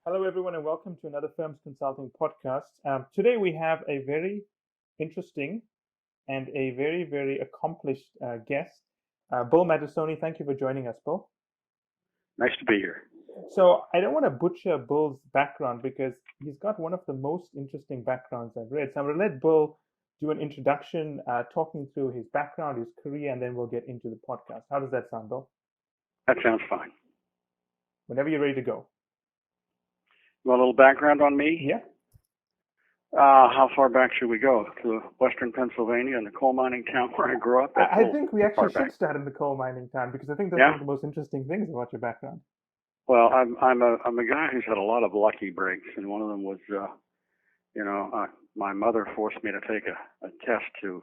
Hello, everyone, and welcome to another Firms Consulting podcast. Today, we have a very interesting and a very accomplished guest, Bill Madusoni. Thank you for joining us, Bill. Nice to be here. So, I don't want to butcher Bill's background because he's got one of the most interesting backgrounds I've read. So, I'm going to let Bill do an introduction, talking through his background, his career, and then we'll get into the podcast. How does that sound, Bill? That sounds fine. Whenever you're ready to go. Want a little background on me? Yeah. How far back should we go? To western Pennsylvania and the coal mining town where I grew up? I think we actually should start in the coal mining town because I think that's one of the most interesting things about your background. Well, I'm a guy who's had a lot of lucky breaks, and one of them was, my mother forced me to take a test to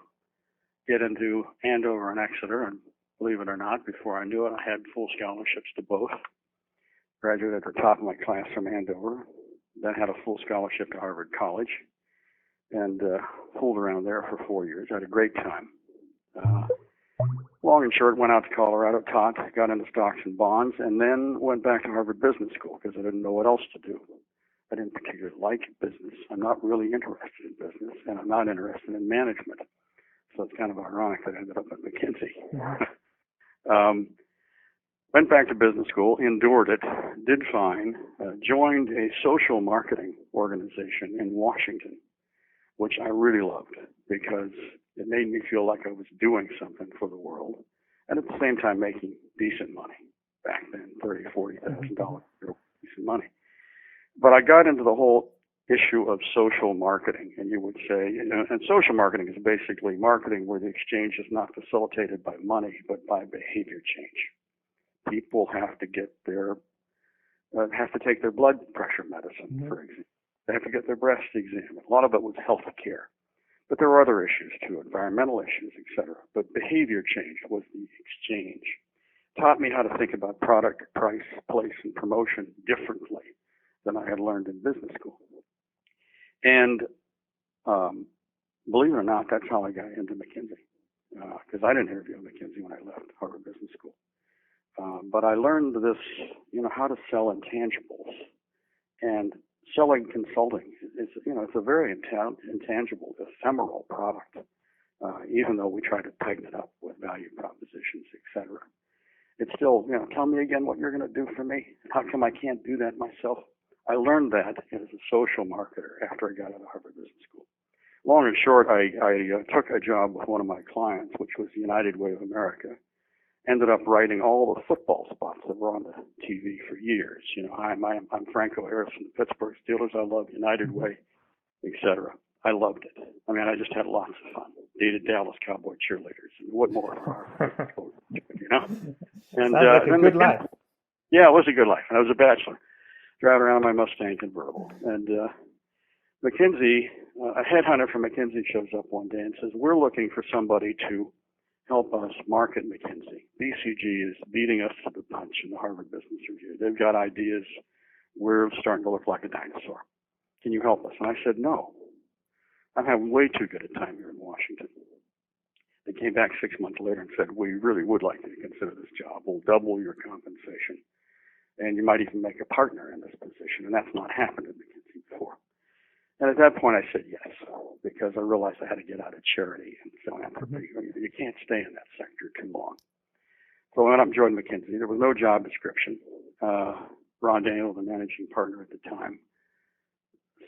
get into Andover and Exeter, and believe it or not, before I knew it, I had full scholarships to both. Graduated at the top of my class from Andover, then had a full scholarship to Harvard College, and fooled around there for 4 years. I had a great time. Long and short, went out to Colorado, taught, got into stocks and bonds, and then went back to Harvard Business School because I didn't know what else to do. I didn't particularly like business. I'm not really interested in business, and I'm not interested in management. So it's kind of ironic that I ended up at McKinsey. Went back to business school, endured it, did fine, joined a social marketing organization in Washington, which I really loved because it made me feel like I was doing something for the world, and at the same time making decent money. Back then, $30,000 to $40,000, decent money. But I got into the whole issue of social marketing, and you would say, and social marketing is basically marketing where the exchange is not facilitated by money, but by behavior change. People have to get have to take their blood pressure medicine, for example. They have to get their breast examined. A lot of it was health care. But there were other issues too, environmental issues, etc. But behavior change was the exchange. Taught me how to think about product, price, place, and promotion differently than I had learned in business school. And believe it or not, that's how I got into McKinsey. Because I didn't interview at McKinsey when I left Harvard Business School. But I learned this, how to sell intangibles. And selling consulting is, it's a very intangible, ephemeral product, even though we try to tighten it up with value propositions, etc. It's still, tell me again what you're going to do for me. How come I can't do that myself? I learned that as a social marketer after I got out of Harvard Business School. Long and short, I took a job with one of my clients, which was United Way of America. Ended up writing all the football spots that were on the TV for years. I'm Franco Harris from the Pittsburgh Steelers. I love United Way, etc. I loved it. I mean, I just had lots of fun. Dated Dallas Cowboy cheerleaders. And what more? And sounds like a good life. Yeah, it was a good life. I was a bachelor, driving around my Mustang convertible. And McKinsey, a headhunter from McKinsey shows up one day and says, "We're looking for somebody to help us market McKinsey. BCG is beating us to the punch in the Harvard Business Review. They've got ideas. We're starting to look like a dinosaur. Can you help us?" And I said, "No. I'm having way too good a time here in Washington." They came back 6 months later and said, "We really would like you to consider this job. We'll double your compensation. And you might even make a partner in this position." And that's not happened at McKinsey before. And at that point, I said yes, because I realized I had to get out of charity and philanthropy. You can't stay in that sector too long. So I went up and joined McKinsey. There was no job description. Ron Daniel, the managing partner at the time,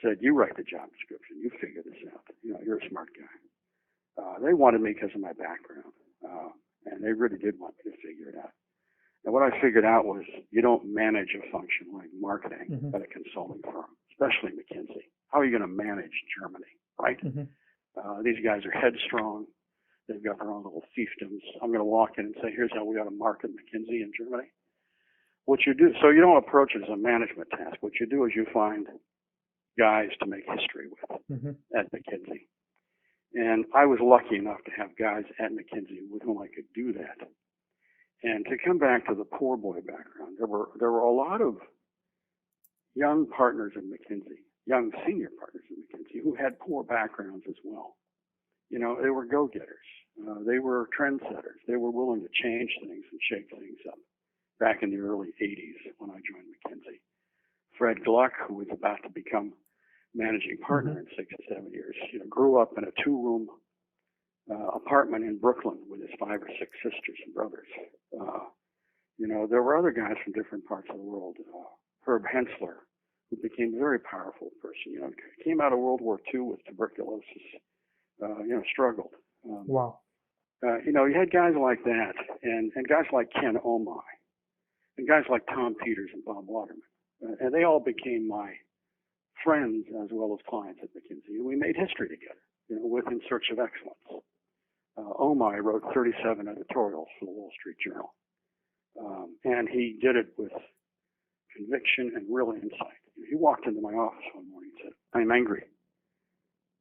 said, "You write the job description. You figure this out. You're a smart guy." They wanted me because of my background, and they really did want me to figure it out. And what I figured out was you don't manage a function like marketing at a consulting firm, especially McKinsey. How are you going to manage Germany, right? These guys are headstrong. They've got their own little fiefdoms. I'm going to walk in and say, "Here's how we ought to market McKinsey in Germany." What you do, so you don't approach it as a management task. What you do is you find guys to make history with at McKinsey. And I was lucky enough to have guys at McKinsey with whom I could do that. And to come back to the poor boy background, there were a lot of young partners in McKinsey, young senior partners in McKinsey, who had poor backgrounds as well. They were go-getters. They were trendsetters. They were willing to change things and shake things up back in the early 80s when I joined McKinsey. Fred Gluck, who was about to become managing partner in 6 or 7 years, grew up in a 2-room apartment in Brooklyn with his 5 or 6 sisters and brothers. There were other guys from different parts of the world. Herb Hensler, who became a very powerful person. Came out of World War II with tuberculosis. Struggled. Wow. You had guys like that, and guys like Ken Omai, and guys like Tom Peters and Bob Waterman, and they all became my friends as well as clients at McKinsey. And we made history together, with In Search of Excellence. Omai wrote 37 editorials for the Wall Street Journal, and he did it with conviction and real insight. He walked into my office one morning and said, "I'm angry."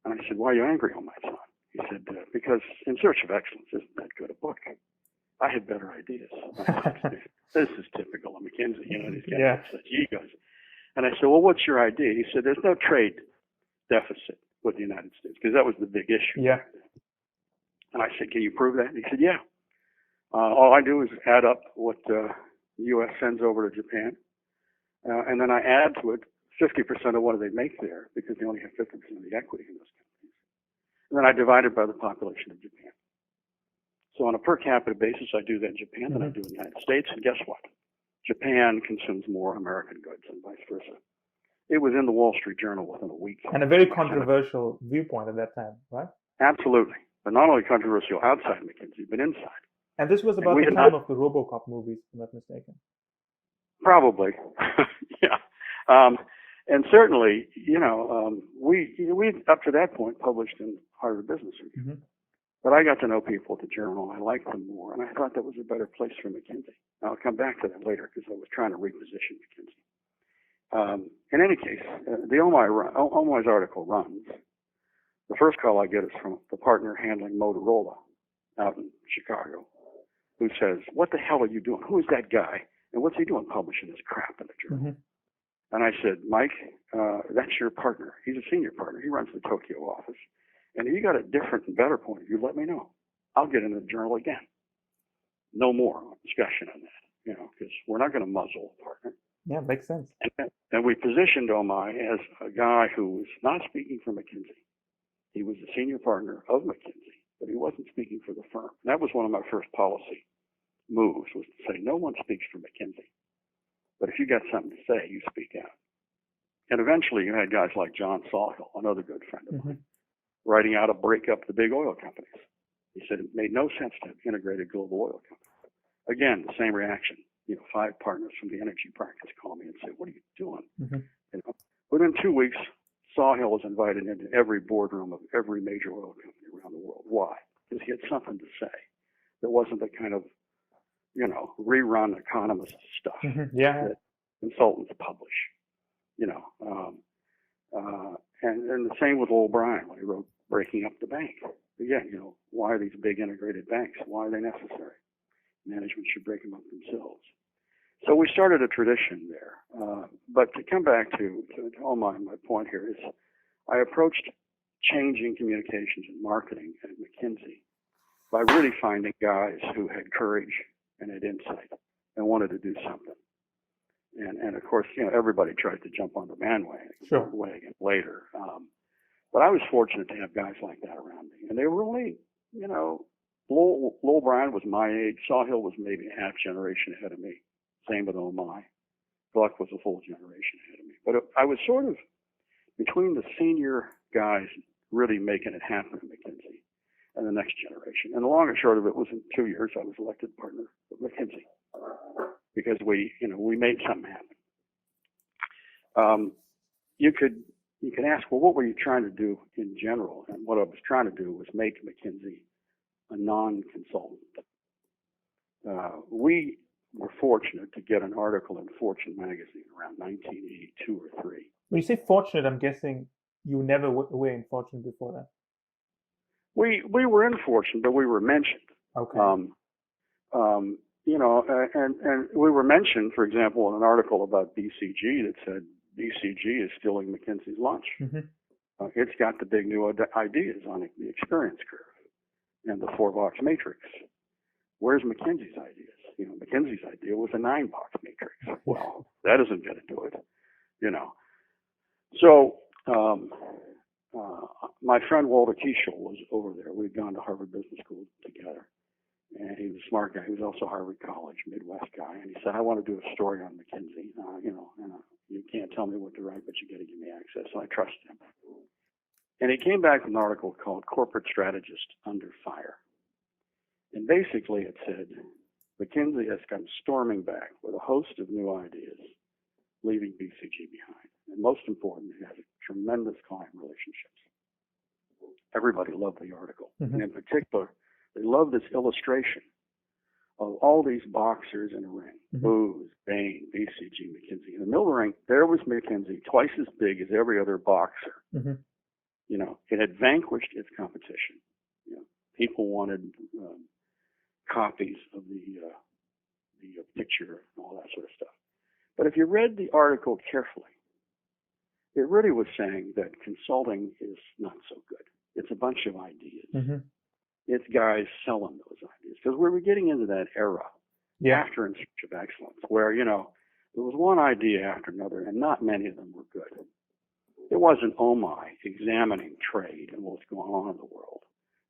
And I said, "Why are you angry, Omai son?" He said, "Because In Search of Excellence isn't that good a book. I had better ideas." I said, "This is typical of McKinsey, these guys have such egos." And I said, "Well, what's your idea?" He said, "There's no trade deficit with the United States," because that was the big issue. Yeah. And I said, "Can you prove that?" And he said, "Yeah. All I do is add up what the U.S. sends over to Japan, and then I add to it 50% of what they make there, because they only have 50% of the equity in those companies. And then I divide it by the population of Japan. So on a per capita basis, I do that in Japan than I do in the United States. And guess what? Japan consumes more American goods and vice versa. It was in the Wall Street Journal within a week. And a very controversial viewpoint at that time, right? Absolutely. But not only controversial outside McKinsey, but inside. And this was about the time of the RoboCop movies, if I'm not mistaken. Probably. Yeah. And certainly, we up to that point published in Harvard Business Review. But I got to know people at the Journal. I liked them more, and I thought that was a better place for McKinsey. I'll come back to that later because I was trying to reposition McKinsey. In any case, the Omai's article runs. The first call I get is from the partner handling Motorola out in Chicago, who says, "What the hell are you doing? Who is that guy? And what's he doing publishing this crap in the Journal?" And I said, "Mike, that's your partner. He's a senior partner. He runs the Tokyo office. And if you got a different and better point of view, let me know. I'll get in the Journal again." No more discussion on that, because we're not going to muzzle a partner. Yeah, makes sense. And we positioned Omai as a guy who was not speaking for McKinsey. He was a senior partner of McKinsey, but he wasn't speaking for the firm. And that was one of my first policy moves, was to say, no one speaks for McKinsey. But if you got something to say, you speak out. And eventually you had guys like John Sawhill, another good friend of mine, writing out to break up the big oil companies. He said it made no sense to have integrated global oil companies. Again, the same reaction. 5 partners from the energy practice call me and say, "What are you doing?" Within 2 weeks, Sawhill was invited into every boardroom of every major oil company around the world. Why? Because he had something to say that wasn't the kind of, rerun economist stuff that consultants publish. And the same with Lowell Bryan when he wrote Breaking Up the Bank. Again, why are these big integrated banks? Why are they necessary? Management should break them up themselves. So we started a tradition there. But to come back to Omai, my point here is I approached changing communications and marketing at McKinsey by really finding guys who had courage and had insight and wanted to do something. And of course, everybody tries to jump on the bandwagon later. But I was fortunate to have guys like that around me. And they were only, Lowell Bryan was my age. Sawhill was maybe a half generation ahead of me. Same with Omai. Gluck was a full generation ahead of me. But I was sort of between the senior guys really making it happen at McKinsey and the next generation. And the long and short of it was in 2 years, I was elected partner of McKinsey because we made something happen. You could ask, well, what were you trying to do in general? And what I was trying to do was make McKinsey a non-consultant. We were fortunate to get an article in Fortune magazine around 1982 or 3. When you say fortunate, I'm guessing you never were in Fortune before that. We were in Fortune, but we were mentioned. Okay. And we were mentioned, for example, in an article about BCG that said BCG is stealing McKinsey's lunch. It's got the big new ideas on the experience curve and the 4-box matrix. Where's McKinsey's ideas? McKinsey's idea was a 9-box matrix. Well, that isn't going to do it. you know. So my friend Walter Keishel was over there. We'd gone to Harvard Business School together. And he was a smart guy. He was also Harvard College, Midwest guy. And he said, I want to do a story on McKinsey. You can't tell me what to write, but you got to give me access. So I trust him. And he came back with an article called Corporate Strategist Under Fire. And basically it said, McKinsey has come storming back with a host of new ideas, leaving BCG behind. And most important, it has tremendous client relationships. Everybody loved the article. Mm-hmm. And in particular, they loved this illustration of all these boxers in a ring. Mm-hmm. Booz, Bain, BCG, McKinsey. In the middle of the ring, there was McKinsey, twice as big as every other boxer. Mm-hmm. You know, it had vanquished its competition. You know, people wanted copies of the picture and all that sort of stuff. But if you read the article carefully, it really was saying that consulting is not so good. It's a bunch of ideas. Mm-hmm. It's guys selling those ideas. Because we were getting into that era, after In Search of Excellence, where, you know, there was one idea after another, and not many of them were good. It wasn't Oh My examining trade and what's going on in the world.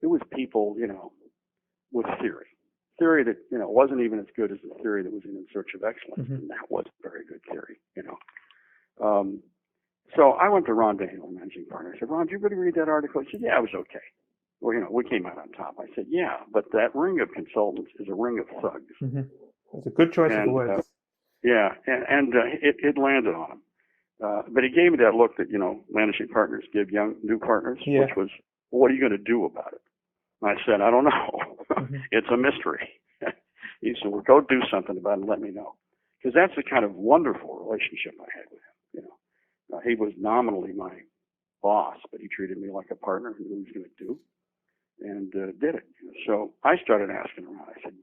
It was people, you know, with theory. Theory that, you know, wasn't even as good as the theory that was in Search of Excellence, mm-hmm. and that was very good theory, you know. So I went to Ron Daniel, managing partner. I said, Ron, did you really read that article? He said, yeah, it was okay. Well, you know, we came out on top. I said, yeah, but that ring of consultants is a ring of thugs. Mm-hmm. That's a good choice of the words. It landed on him. But he gave me that look that, you know, managing partners give new partners, which was, well, what are you going to do about it? And I said, I don't know. Mm-hmm. It's a mystery. He said, well, go do something about it and let me know. Because that's the kind of wonderful relationship I had with him, you know. He was nominally my boss, but he treated me like a partner who knew what he was going to do, and did it. So I started asking around. I said,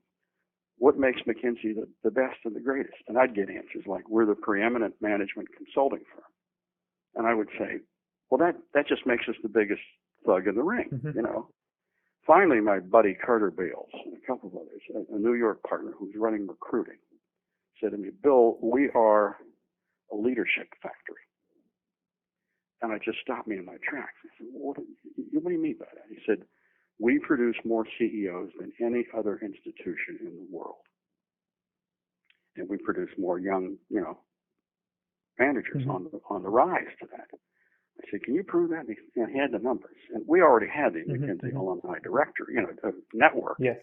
what makes McKinsey the best and the greatest? And I'd get answers like, we're the preeminent management consulting firm. And I would say, well, that just makes us the biggest thug in the ring, mm-hmm. you know. Finally, my buddy Carter Bales and a couple of others, a New York partner who's running recruiting, said to me, Bill, we are a leadership factory. And it just stopped me in my tracks. I said, well, what do you mean by that? He said, we produce more CEOs than any other institution in the world. And we produce more young, you know, managers mm-hmm. on the rise to that. I said, can you prove that? And he had the numbers. And we already had the mm-hmm. McKinsey alumni director, you know, network. Yes.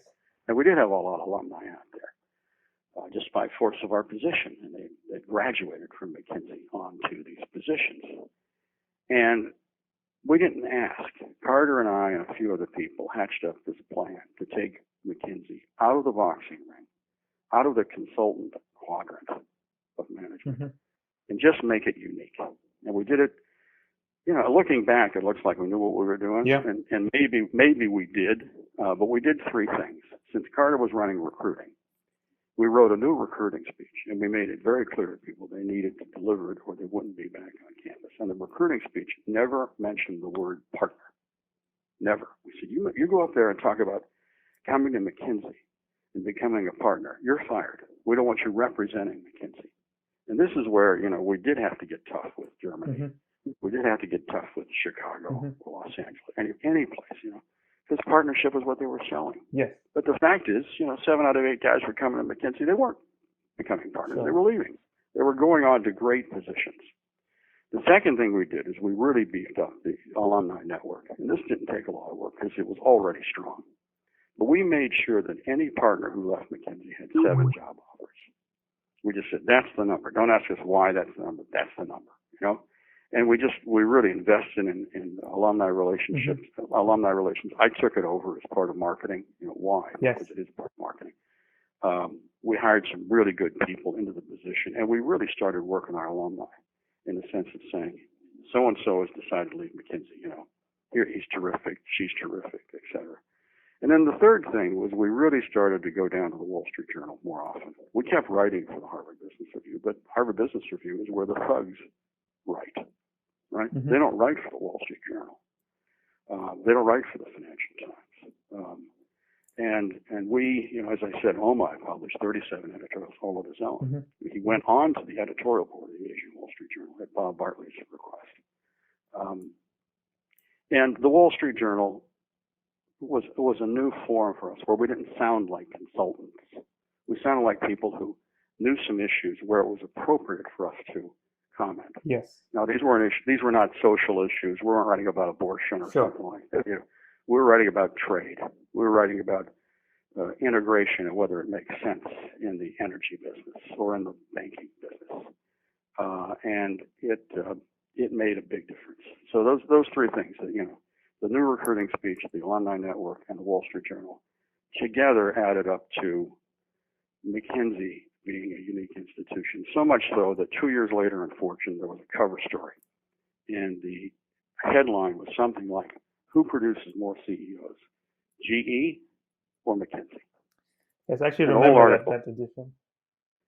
And we did have a lot of alumni out there, just by force of our position. And they graduated from McKinsey onto these positions. And we didn't ask. Carter and I and a few other people hatched up this plan to take McKinsey out of the boxing ring, out of the consultant quadrant of management, mm-hmm. and just make it unique. And we did it, you know, looking back, it looks like we knew what we were doing. Yeah. And maybe we did, but we did three things. Since Carter was running recruiting, we wrote a new recruiting speech, and we made it very clear to people they needed to deliver it or they wouldn't be back on campus. And the recruiting speech never mentioned the word partner. Never. We said, you go up there and talk about coming to McKinsey and becoming a partner. You're fired. We don't want you representing McKinsey. And this is where, you know, we did have to get tough with Germany. Mm-hmm. We did have to get tough with Chicago, mm-hmm. Los Angeles, any place, you know. This partnership is what they were selling. Yes. But the fact is, you know, 7 out of 8 guys were coming to McKinsey. They weren't becoming partners. Sure. They were leaving. They were going on to great positions. The second thing we did is we really beefed up the alumni network. And this didn't take a lot of work because it was already strong. But we made sure that any partner who left McKinsey had 7 job offers. We just said, that's the number. Don't ask us why that's the number. That's the number, you know. And we really invested in alumni relationships, mm-hmm. alumni relations. I took it over as part of marketing. You know, why? Yes. Because it is part of marketing. We hired some really good people into the position, and we really started working our alumni in the sense of saying, so-and-so has decided to leave McKinsey, you know. Here, he's terrific, she's terrific, et cetera. And then the third thing was we really started to go down to the Wall Street Journal more often. We kept writing for the Harvard Business Review, but Harvard Business Review is where the thugs write. Right? Mm-hmm. They don't write for the Wall Street Journal. They don't write for the Financial Times. And we, you know, as I said, Omai published 37 editorials all of his own. Mm-hmm. He went on to the editorial board of the Asian Wall Street Journal at Bob Bartley's request. And the Wall Street Journal was a new forum for us where we didn't sound like consultants. We sounded like people who knew some issues where it was appropriate for us to comment. Yes. Now, these were not social issues. We weren't writing about abortion or Sure. something like that. You know, we were writing about trade. We were writing about integration and whether it makes sense in the energy business or in the banking business. And it made a big difference. So those three things, you know, the new recruiting speech, the Alumni Network, and the Wall Street Journal, together added up to McKinsey being a unique institution. So much so that 2 years later in Fortune, there was a cover story. And the headline was something like, who produces more CEOs, GE or McKinsey? Yes, I actually An remember old article. that edition.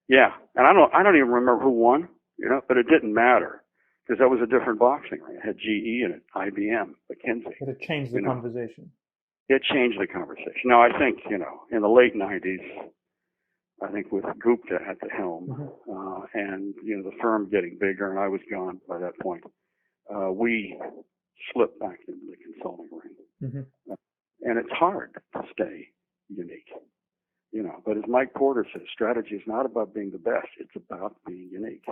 Yeah, and I don't even remember who won, you know, but it didn't matter because that was a different boxing ring. It had GE in it, IBM, McKinsey. It had changed the conversation. It changed the conversation. Now, I think, you know, in the late 90s, I think with Gupta at the helm, and, you know, the firm getting bigger, and I was gone by that point, we slipped back into the consulting ring. And it's hard to stay unique, you know, but as Mike Porter says, strategy is not about being the best, it's about being unique.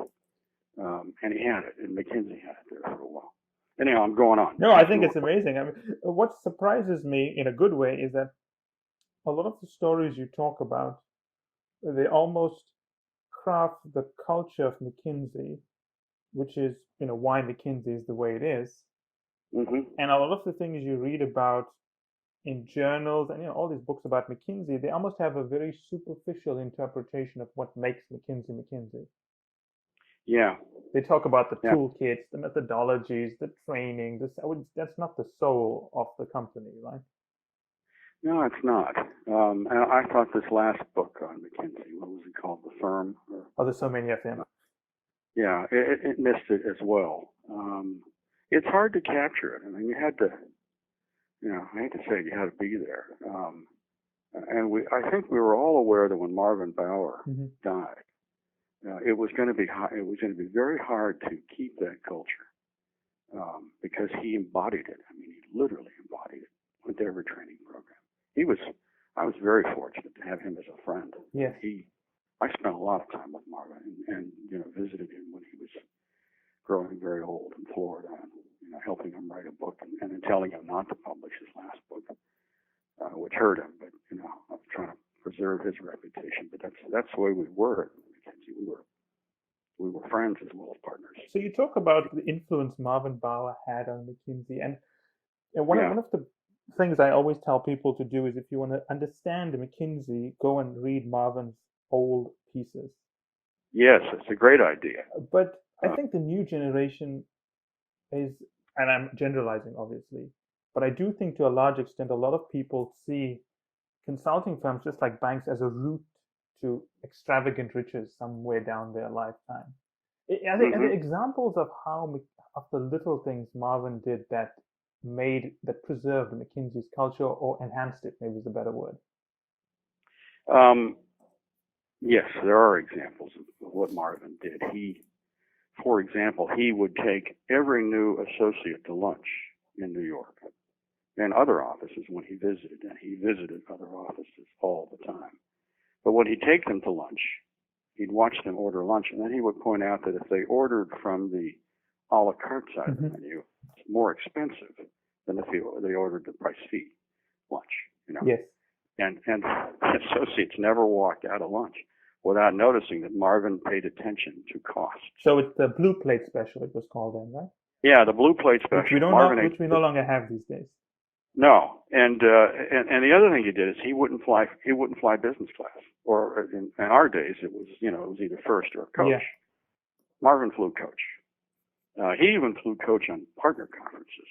And he had it, and McKinsey had it there for a while. Anyhow, I'm going on. No, I think it's amazing. I mean, what surprises me in a good way is that a lot of the stories you talk about, they almost craft the culture of McKinsey, which is, you know, why McKinsey is the way it is. And a lot of the things you read about in journals and, you know, all these books about McKinsey, they almost have a very superficial interpretation of what makes McKinsey McKinsey. Yeah. They talk about the toolkits, the methodologies, the training. That's not the soul of the company, right? No, it's not. And I thought this last book on McKinsey, what was it called, The Firm? Oh, there's so many of them. Yeah, it missed it as well. It's hard to capture it. I mean, you had to, you know, I hate to say it, you had to be there. And I think we were all aware that when Marvin Bower died, it was going to be very hard to keep that culture because he embodied it. I mean, he literally embodied it with every training program. I was very fortunate to have him as a friend. Yeah. I spent a lot of time with Marvin and you know, visited him when he was growing very old in Florida, and, you know, helping him write a book and then telling him not to publish his last book, which hurt him. But, you know, I was trying to preserve his reputation. But that's the way we were at McKinsey. We were friends as well as partners. So you talk about the influence Marvin Bower had on McKinsey, and one of the things I always tell people to do is, if you want to understand McKinsey, go and read Marvin's old pieces. Yes, it's a great idea. But I think the new generation is, and I'm generalizing obviously, but I do think to a large extent a lot of people see consulting firms just like banks as a route to extravagant riches somewhere down their lifetime. I think the examples of of the little things Marvin did that preserved McKinsey's culture or enhanced it, maybe is a better word. Yes, there are examples of what Marvin did. For example, he would take every new associate to lunch in New York and other offices when he visited, and he visited other offices all the time. But when he'd take them to lunch, he'd watch them order lunch, and then he would point out that if they ordered from the a la carte side of the menu, it's more expensive than if they ordered the price fee lunch, you know? Yes. And associates never walked out of lunch without noticing that Marvin paid attention to cost. So it's the blue plate special, it was called then, right? Yeah, the blue plate special. Which we no longer have these days. No, and the other thing he did is he wouldn't fly business class, or in our days it was either first or coach. Yeah. Marvin flew coach. He even flew coach on partner conferences.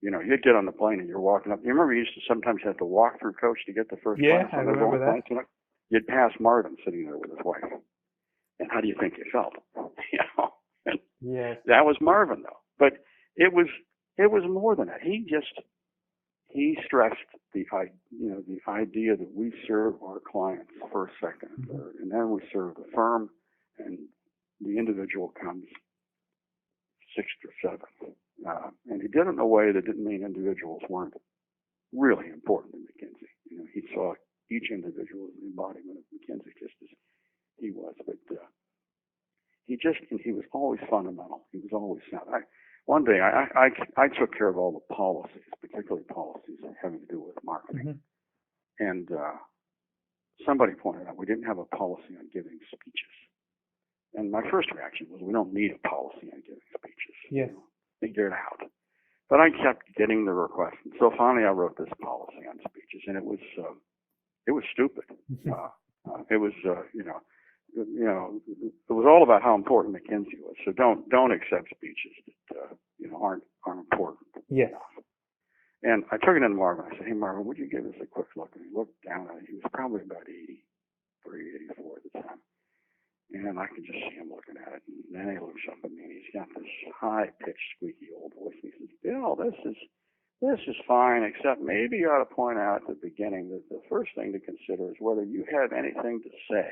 You know, you'd get on the plane and you're walking up. You remember you used to sometimes have to walk through coach to get the first class? Yeah, I remember that. Planes, you'd pass Marvin sitting there with his wife. And how do you think you felt? And yes. That was Marvin, though. But it was more than that. He stressed the idea that we serve our clients first, second, and third, and then we serve the firm, and the individual comes sixth or seventh. And he did it in a way that didn't mean individuals weren't really important to McKinsey. He saw each individual as an embodiment of McKinsey, just as he was. But he was always fundamental. He was always sound. One day, I took care of all the policies, particularly policies having to do with marketing. Mm-hmm. And somebody pointed out we didn't have a policy on giving speeches. And my first reaction was, we don't need a policy on giving speeches. Yes. Figure it out. But I kept getting the request. And so finally I wrote this policy on speeches, and it was stupid. It was, it was all about how important McKinsey was. So don't accept speeches that, aren't important. Yes. Enough. And I took it into Marvin. I said, hey, Marvin, would you give us a quick look? And he looked down at it. He was probably about 83, 84 at the time. And I could just see him looking at it. And then he looks up at me, and he's got this high-pitched, squeaky old voice. And he says, Bill, this is fine, except maybe you ought to point out at the beginning that the first thing to consider is whether you have anything to say.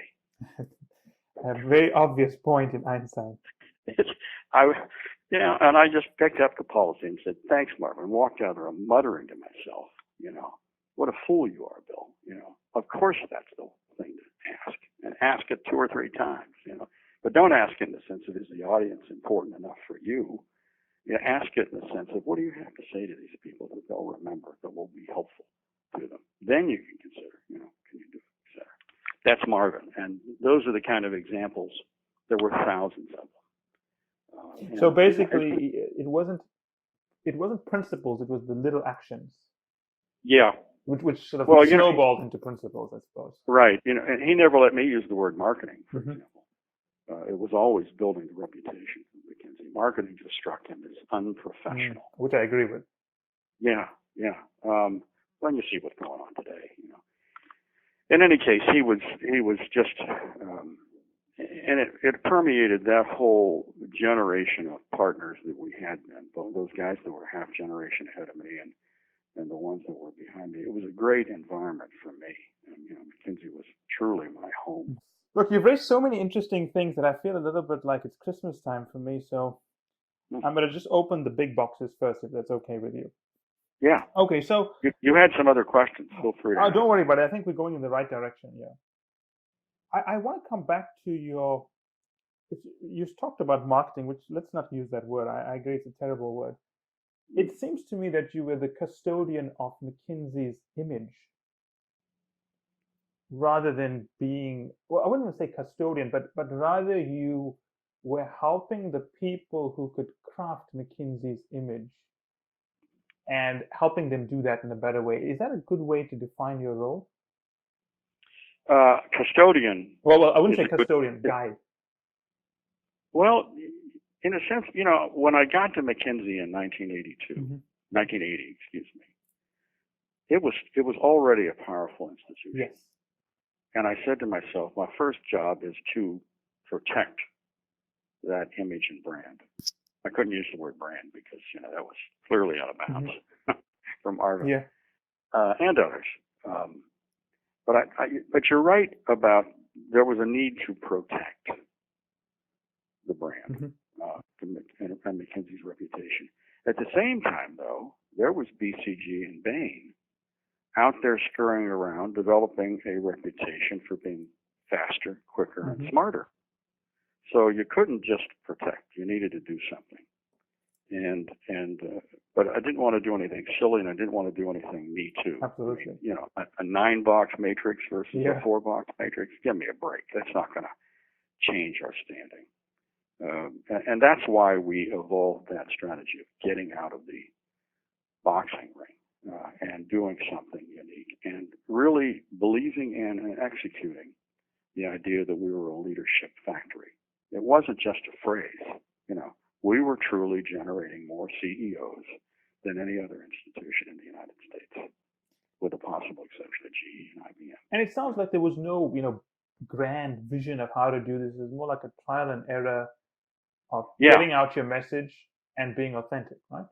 A very obvious point in hindsight. And I just picked up the policy and said, thanks, Marvin, and walked out there muttering to myself, what a fool you are, Bill. Of course that's the thing to ask, and ask it 2 or 3 times, but don't ask it in the sense of, is the audience important enough for you? Ask it in the sense of, what do you have to say to these people that they'll remember, that will be helpful to them? Then you can consider, can you do it, et cetera. That's Marvin, and those are the kind of examples. There were thousands of them. So basically, it wasn't principles; it was the little actions. Yeah. Which sort of snowballed into principles, I suppose. Right. And he never let me use the word marketing, for mm-hmm. example. It was always building the reputation of McKinsey. Marketing just struck him as unprofessional. Which I agree with. Yeah. When you see what's going on today, In any case, he was just, and it permeated that whole generation of partners that we had then. Those guys that were half generation ahead of me and the ones that were behind me. It was a great environment for me. And, McKinsey was truly my home. Look, you've raised so many interesting things that I feel a little bit like it's Christmas time for me. So I'm going to just open the big boxes first, if that's okay with you. Yeah. Okay, so you had some other questions. Feel free to. Oh, don't worry about it. I think we're going in the right direction. Yeah. I want to come back to you talked about marketing, which let's not use that word. I agree it's a terrible word. It seems to me that you were the custodian of McKinsey's image rather than being, well, I wouldn't want to say custodian, but rather you were helping the people who could craft McKinsey's image and helping them do that in a better way. Is that a good way to define your role? Custodian. Well, I wouldn't say custodian, guide. Well, in a sense, when I got to McKinsey in 1980, it was already a powerful institution. Yes. And I said to myself, my first job is to protect that image and brand. I couldn't use the word brand because, that was clearly out of bounds from Arvin and others. But you're right about there was a need to protect the brand and McKinsey's reputation. At the same time, though, there was BCG and Bain out there scurrying around, developing a reputation for being faster, quicker, and smarter. So you couldn't just protect; you needed to do something. But I didn't want to do anything silly, and I didn't want to do anything me too. Absolutely. A 9-box matrix versus a 4-box matrix. Give me a break. That's not going to change our standing. And that's why we evolved that strategy of getting out of the boxing ring and doing something unique, and really believing in and executing the idea that we were a leadership factory. It wasn't just a phrase. We were truly generating more CEOs than any other institution in the United States, with the possible exception of GE and IBM. And it sounds like there was no, grand vision of how to do this. It was more like a trial and error of getting out your message and being authentic, right?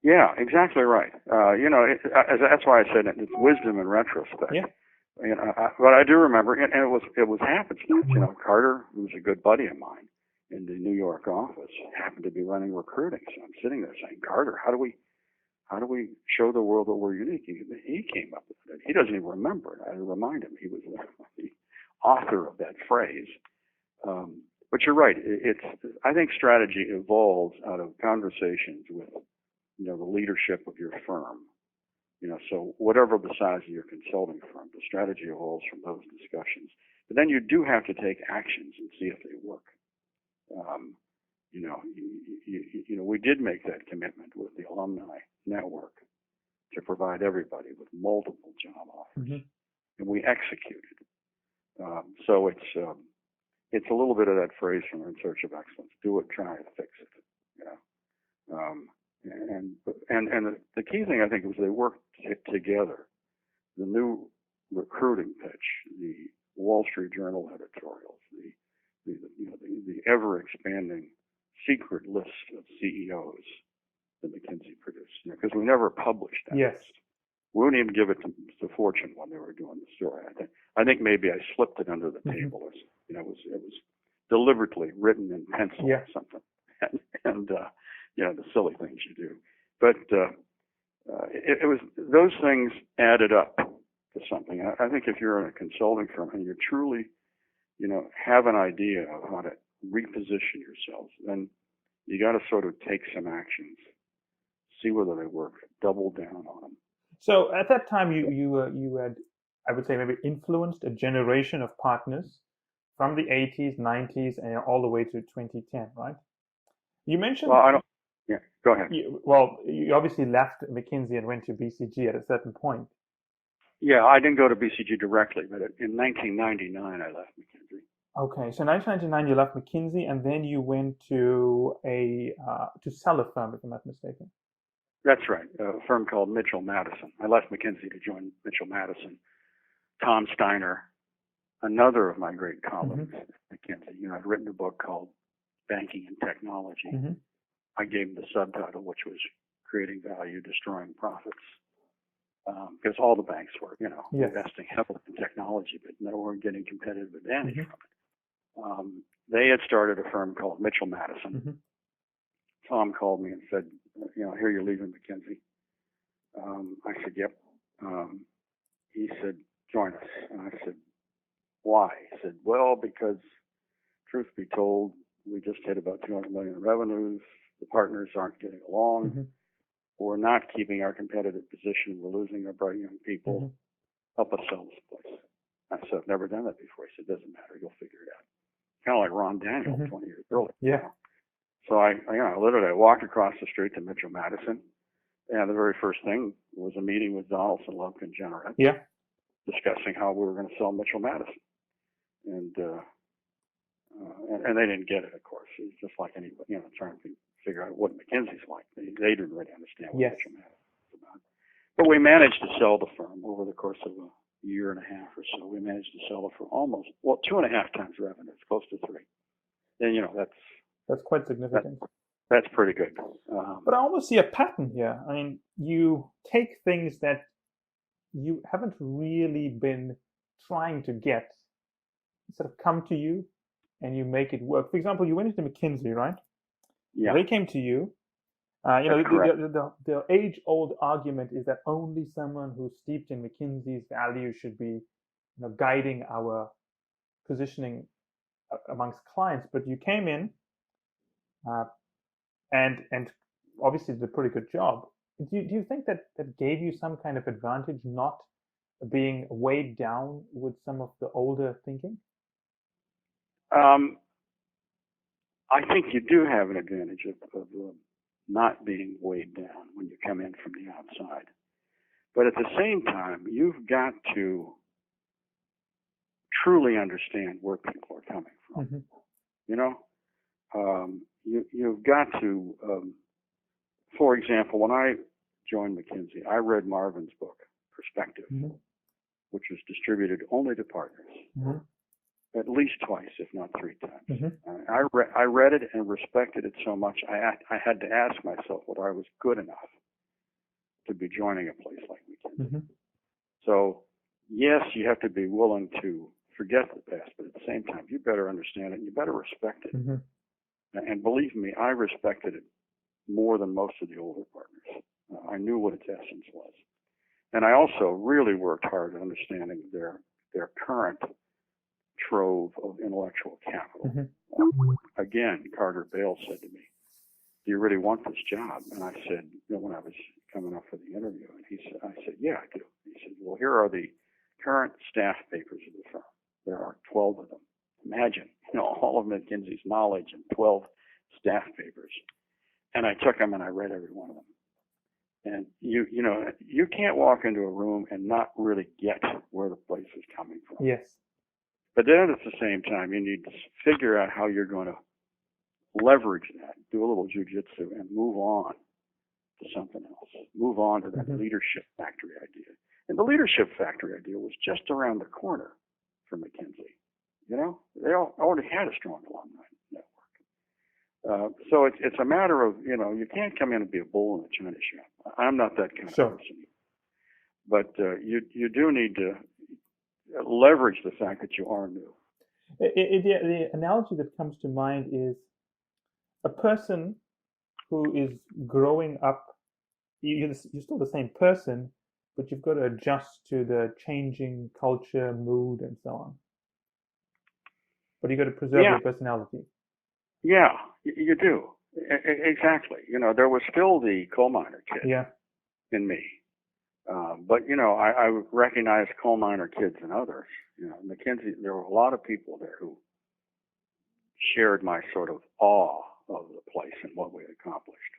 Yeah, exactly right. That's why I said it's wisdom in retrospect. Yeah. But I do remember, and it was happenstance. Carter, who was a good buddy of mine, in the New York office happened to be running recruiting. So I'm sitting there saying, Carter, how do we show the world that we're unique? He came up with it. He doesn't even remember it. I had to remind him. He was the author of that phrase. But you're right. I think strategy evolves out of conversations with, the leadership of your firm. So whatever the size of your consulting firm, the strategy evolves from those discussions. But then you do have to take actions and see if they work. We did make that commitment with the alumni network to provide everybody with multiple job offers, and we executed. So it's a little bit of that phrase from In Search of Excellence: do it, try it, fix it. And the key thing I think was they worked together. The new recruiting pitch, the Wall Street Journal editorials, the ever expanding secret list of CEOs that McKinsey produced, because we never published that Yes. list. We wouldn't even give it to Fortune when they were doing the story. I think maybe I slipped it under the table. It was deliberately written in pencil or something, and the silly things you do. But it was those things added up to something. I think if you're in a consulting firm and you truly, have an idea of how to reposition yourselves, then you got to sort of take some actions, see whether they work, double down on them. So at that time, you had, I would say, maybe influenced a generation of partners from the 80s, 90s, and all the way to 2010, right? You mentioned. Well, I don't. Yeah, go ahead. You obviously left McKinsey and went to BCG at a certain point. Yeah, I didn't go to BCG directly, but in 1999 I left McKinsey. Okay, so 1999 you left McKinsey, and then you went to to sell a firm, if I'm not mistaken. That's right, a firm called Mitchell Madison. I left McKinsey to join Mitchell Madison. Tom Steiner, another of my great colleagues at McKinsey, I'd written a book called Banking and Technology. I gave him the subtitle, which was Creating Value, Destroying Profits. Because all the banks were, investing heavily in technology, but they weren't getting competitive advantage from it. They had started a firm called Mitchell Madison. Tom called me and said, I hear you're leaving McKinsey. I said, yep. He said, join us. And I said, why? He said, well, because truth be told, we just hit about 200 million in revenues. The partners aren't getting along. We're not keeping our competitive position. We're losing our bright young people. Help us sell this place. I said, I've never done that before. He said, doesn't matter. You'll figure it out. Kind of like Ron Daniel 20 years earlier. Yeah. So I walked across the street to Mitchell Madison, and the very first thing was a meeting with Donaldson, Lubkin, Jenrette. Yeah. Discussing how we were going to sell Mitchell Madison. And they didn't get it, of course. It was just like anybody, trying to figure out what McKinsey's like. They didn't really understand what Mitchell Madison was about. But we managed to sell the firm over the course of a year and a half or so. We managed to sell it for almost 2.5 times revenue. It's close to 3. And that's quite significant. That's pretty good. But I almost see a pattern here. I mean, you take things that you haven't really been trying to get, sort of come to you, and you make it work. For example, you went into McKinsey, right? Yeah. They came to you. The age-old argument is that only someone who's steeped in McKinsey's values should be, guiding our positioning amongst clients. But you came in, and obviously did a pretty good job. Do you think that gave you some kind of advantage, not being weighed down with some of the older thinking? I think you do have an advantage of not being weighed down when you come in from the outside. But at the same time, you've got to truly understand where people are coming from. You've got to, for example, when I joined McKinsey, I read Marvin's book, Perspective, which was distributed only to partners. At least twice, if not 3 times. I read it and respected it so much, I had to ask myself whether I was good enough to be joining a place like McKinsey. So, yes, you have to be willing to forget the past, but at the same time, you better understand it and you better respect it. And believe me, I respected it more than most of the older partners. I knew what its essence was. And I also really worked hard at understanding their current trove of intellectual capital. Again, Carter Bale said to me, "Do you really want this job?" And I said, when I was coming up for the interview, and I said, "Yeah, I do." He said, "Well, here are the current staff papers of the firm. There are 12 of them. Imagine, all of McKinsey's knowledge in 12 staff papers." And I took them and I read every one of them. And you can't walk into a room and not really get where the place is coming from. Yes. But then at the same time, you need to figure out how you're going to leverage that, do a little jujitsu, and move on to something else. Move on to that leadership factory idea. And the leadership factory idea was just around the corner for McKinsey. They already had a strong alumni network. So it's a matter of, you can't come in and be a bull in a china shop. I'm not that kind of person. But you do need to leverage the fact that you are new. The analogy that comes to mind is a person who is growing up. You're still the same person, but you've got to adjust to the changing culture, mood, and so on. But you've got to preserve your personality. Yeah, you do. Exactly. There was still the coal miner kid in me. But, I recognized coal miner kids and others. McKinsey, there were a lot of people there who shared my sort of awe of the place and what we had accomplished.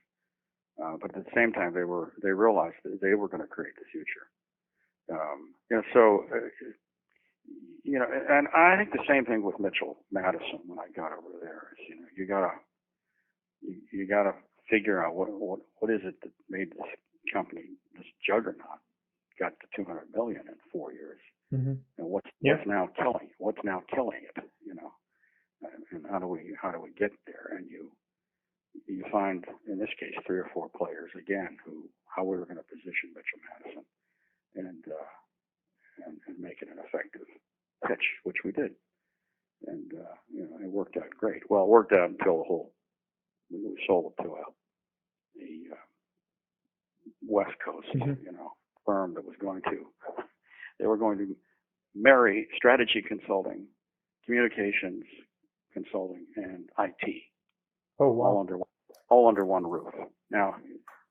But at the same time, they realized that they were going to create the future. And I think the same thing with Mitchell Madison when I got over there is, you gotta figure out what is it that made this company, this juggernaut, got to 200 million in 4 years, and what's now killing it, and how do we get there? And you find in this case 3 or 4 players again how we were going to position Mitchell Madison and make it an effective pitch, which we did, and it worked out great. Well, it worked out until we sold it to the West Coast, firm that was going to marry strategy consulting, communications consulting, and IT. Oh wow! All under one roof. Now,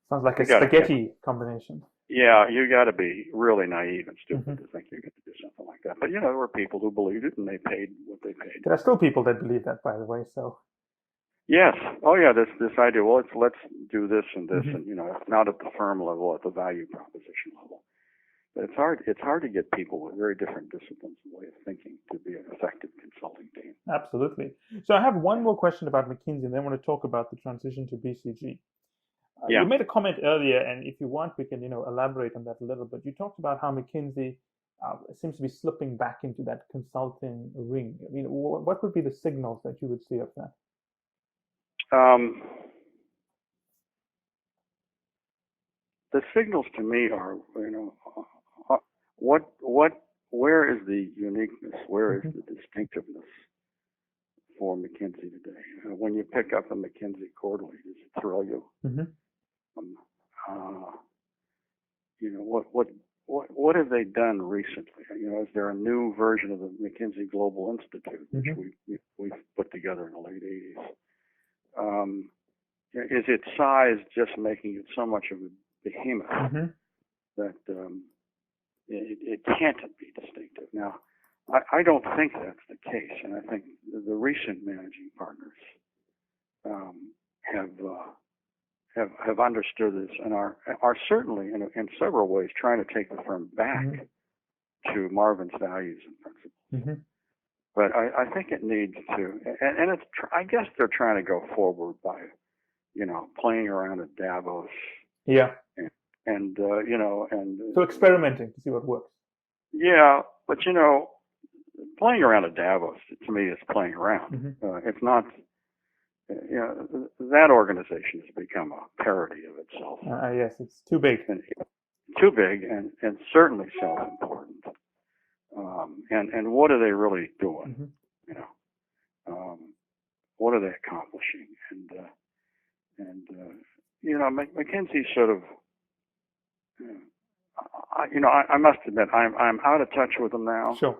sounds like a spaghetti combination. Yeah, you got to be really naive and stupid to think you're going to do something like that. But there were people who believed it, and they paid what they paid. There are still people that believe that, by the way. So. Yes. Oh yeah. This idea. Well, let's do this and this, and not at the firm level, at the value proposition level. But it's hard. It's hard to get people with very different disciplines and way of thinking to be an effective consulting team. Absolutely. So I have one more question about McKinsey, and then I want to talk about the transition to BCG. You made a comment earlier, and if you want, we can elaborate on that a little bit. You talked about how McKinsey seems to be slipping back into that consulting ring. What would be the signals that you would see of that? The signals to me are, where is the uniqueness? Where is the distinctiveness for McKinsey today? When you pick up a McKinsey quarterly, does it thrill you? What have they done recently? Is there a new version of the McKinsey Global Institute, which we've put together in the late 80s? Is its size just making it so much of a behemoth that it can't be distinctive? Now, I don't think that's the case, and I think the recent managing partners have understood this and are certainly in several ways trying to take the firm back to Marvin's values and principles. But I think it needs to, and it's I guess they're trying to go forward by playing around at Davos. And so experimenting to see what works. Yeah, but playing around at Davos to me is playing around. It's not. That organization has become a parody of itself. Yes, it's too big. And certainly self-important. And what are they really doing? What are they accomplishing? McKinsey sort of, I must admit, I'm out of touch with them now. Sure.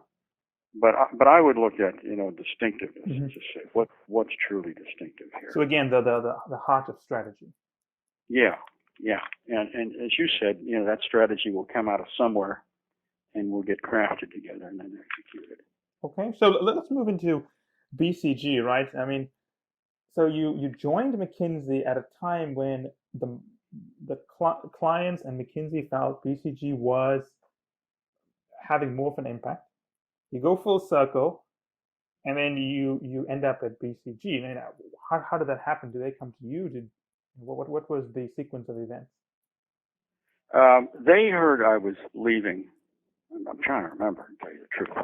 But I would look at, distinctiveness Mm-hmm. to say what's truly distinctive here. So again, the heart of strategy. Yeah. And as you said, that strategy will come out of somewhere and will get crafted together and then executed. Okay. So let's move into BCG, right? I mean, so you joined McKinsey at a time when the clients and McKinsey felt BCG was having more of an impact. You go full circle, and then you end up at BCG. And how did that happen? Did they come to you? What was the sequence of events? They heard I was leaving. I'm trying to remember, to tell you the truth.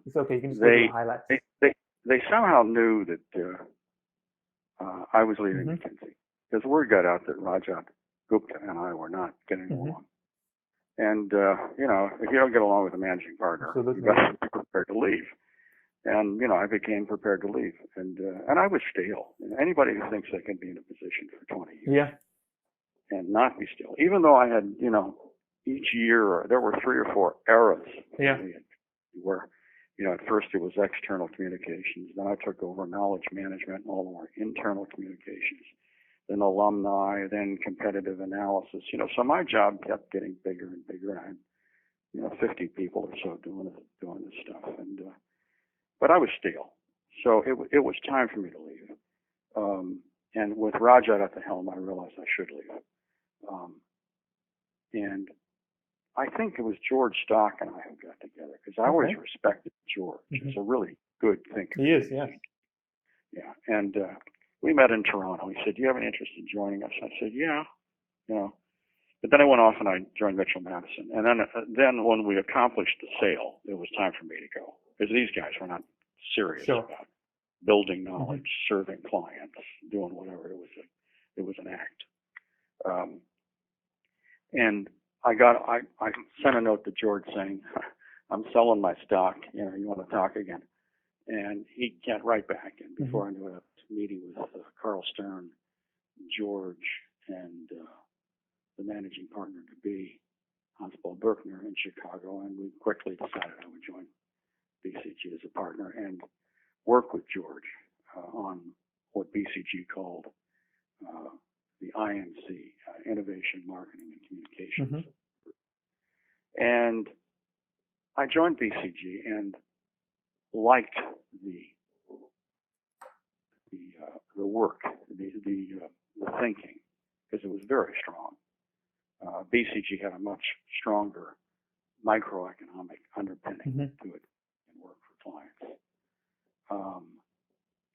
It's okay. You can just give the highlights. They somehow knew that I was leaving Mm-hmm. McKinsey because word got out that Rajat Gupta and I were not getting Mm-hmm. along. And if you don't get along with a managing partner, Absolutely. you got to be prepared to leave. And I became prepared to leave, and I was stale. Anybody who thinks they can be in a position for 20 years and not be stale, even though I had each year there were 3 or 4 eras. Yeah. Where at first it was external communications, then I took over knowledge management and all of our internal communications, then alumni, then competitive analysis. So my job kept getting bigger and bigger, and I had 50 people or so doing this stuff, and but I was stale, so it was time for me to leave. And with Rajat at the helm, I realized I should leave. And I think it was George Stock and I who got together because I always respected George. Mm-hmm. He's a really good thinker. He is, yes. Yeah, and we met in Toronto. He said, "Do you have any interest in joining us?" I said, "Yeah, But then I went off and I joined Mitchell Madison. And then when we accomplished the sale, it was time for me to go because these guys were not serious about building knowledge, serving clients, doing whatever. It was an act. And I sent a note to George saying, "I'm selling my stock. You want to talk again?" And he got right back. And before I knew it, I was meeting with Carl Stern, George, and the managing partner to be Hans-Paul Berkner in Chicago, and we quickly decided I would join BCG as a partner and work with George on what BCG called the IMC, Innovation, Marketing, and Communications. And I joined BCG and liked the work, the thinking, because it was very strong. BCG had a much stronger microeconomic underpinning to it and work for clients.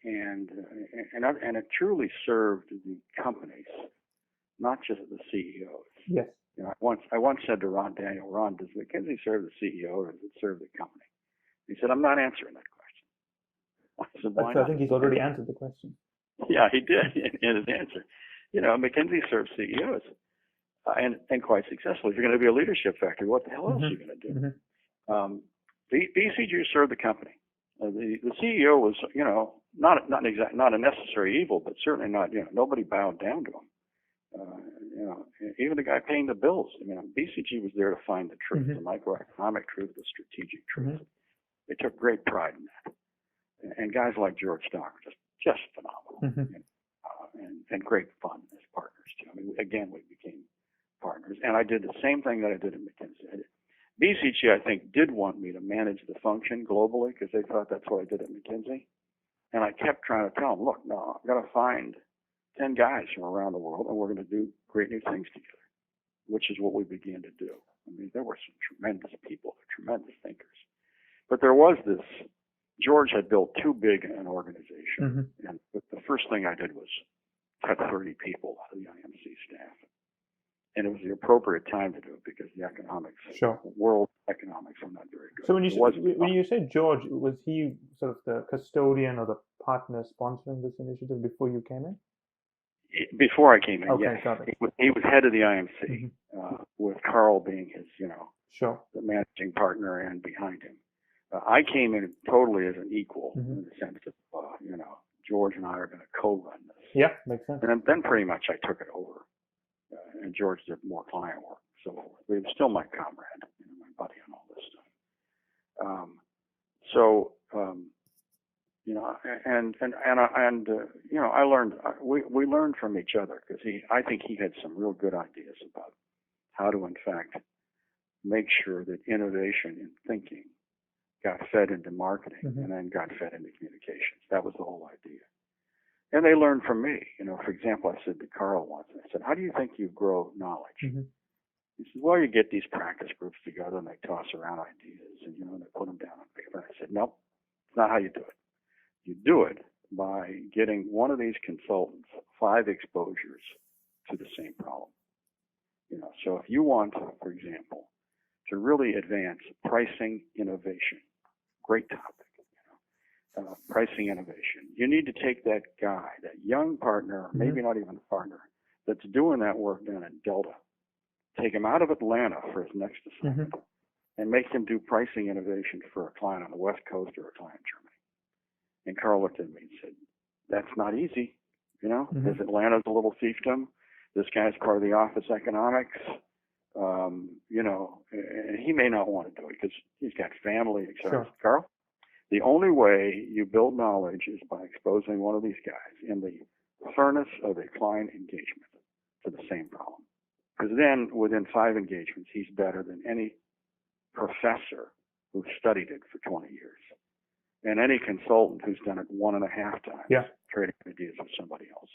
And it truly served the companies, not just the CEOs. Yes. I once said to Ron Daniel, "Ron, does McKinsey serve the CEO or does it serve the company?" He said, "I'm not answering that question." I said, "Why not?" I think he's already answered the question. Yeah, he did in his answer. McKinsey serves CEOs. And quite successfully. If you're going to be a leadership factory, what the hell else are you going to do? BCG served the company. The CEO was, not a necessary evil, but certainly not. Nobody bowed down to him. Even the guy paying the bills. BCG was there to find the truth, the microeconomic truth, the strategic truth. They took great pride in that. And guys like George Stock were just phenomenal, and great fun as partners too. Again, we became partners, and I did the same thing that I did at McKinsey. BCG, I think, did want me to manage the function globally because they thought that's what I did at McKinsey. And I kept trying to tell them, "Look, no, I've got to find 10 guys from around the world, and we're going to do great new things together," which is what we began to do. There were some tremendous people, tremendous thinkers. But there was this, George had built too big an organization. And the first thing I did was cut 30 people out of the IMC staff. And it was the appropriate time to do it because the economics, world economics, were not very good. So when you said George, was he sort of the custodian or the partner sponsoring this initiative before you came in? Before I came in, yes. He was head of the IMC, with Carl being his, the managing partner and behind him. I came in totally as an equal in the sense that, George and I are going to co-run this. Yeah, makes sense. And then pretty much I took it over. George did more client work. So he was still my comrade, my buddy on all this stuff. I learned, we learned from each other because I think he had some real good ideas about how to, in fact, make sure that innovation in thinking got fed into marketing and then got fed into communications. That was the whole idea. And they learned from me. For example, I said to Carl once, I said, how do you think you grow knowledge? He said, well, you get these practice groups together and they toss around ideas and, they put them down on paper. And I said, nope, it's not how you do it. You do it by getting one of these consultants 5 exposures to the same problem. So if you want, for example, to really advance pricing innovation, great topic, pricing innovation, you need to take that guy, that young partner, maybe not even a partner, that's doing that work down in Delta, take him out of Atlanta for his next assignment, and make him do pricing innovation for a client on the West Coast or a client in Germany. And Carl looked at me and said, that's not easy. Because Atlanta's a little fiefdom. This guy's part of the office economics. And he may not want to do it because he's got family, etc. Sure. Carl, the only way you build knowledge is by exposing one of these guys in the furnace of a client engagement to the same problem. Because then, within 5 engagements, he's better than any professor who studied it for 20 years. And any consultant who's done it 1.5 times, trading ideas with somebody else,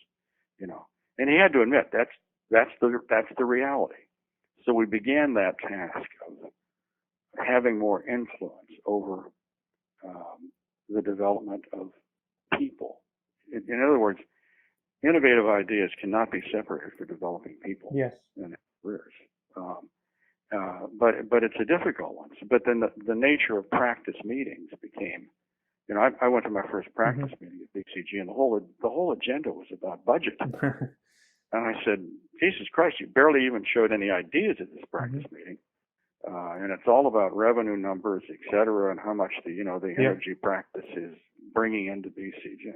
And he had to admit that's the reality. So we began that task of having more influence over the development of people. In other words, innovative ideas cannot be separated from developing people and careers. But it's a difficult one. But then the nature of practice meetings became. I went to my first practice meeting at BCG, and the whole agenda was about budget. And I said, Jesus Christ, you barely even showed any ideas at this practice meeting. And it's all about revenue numbers, et cetera, and how much the energy practice is bringing into BCG.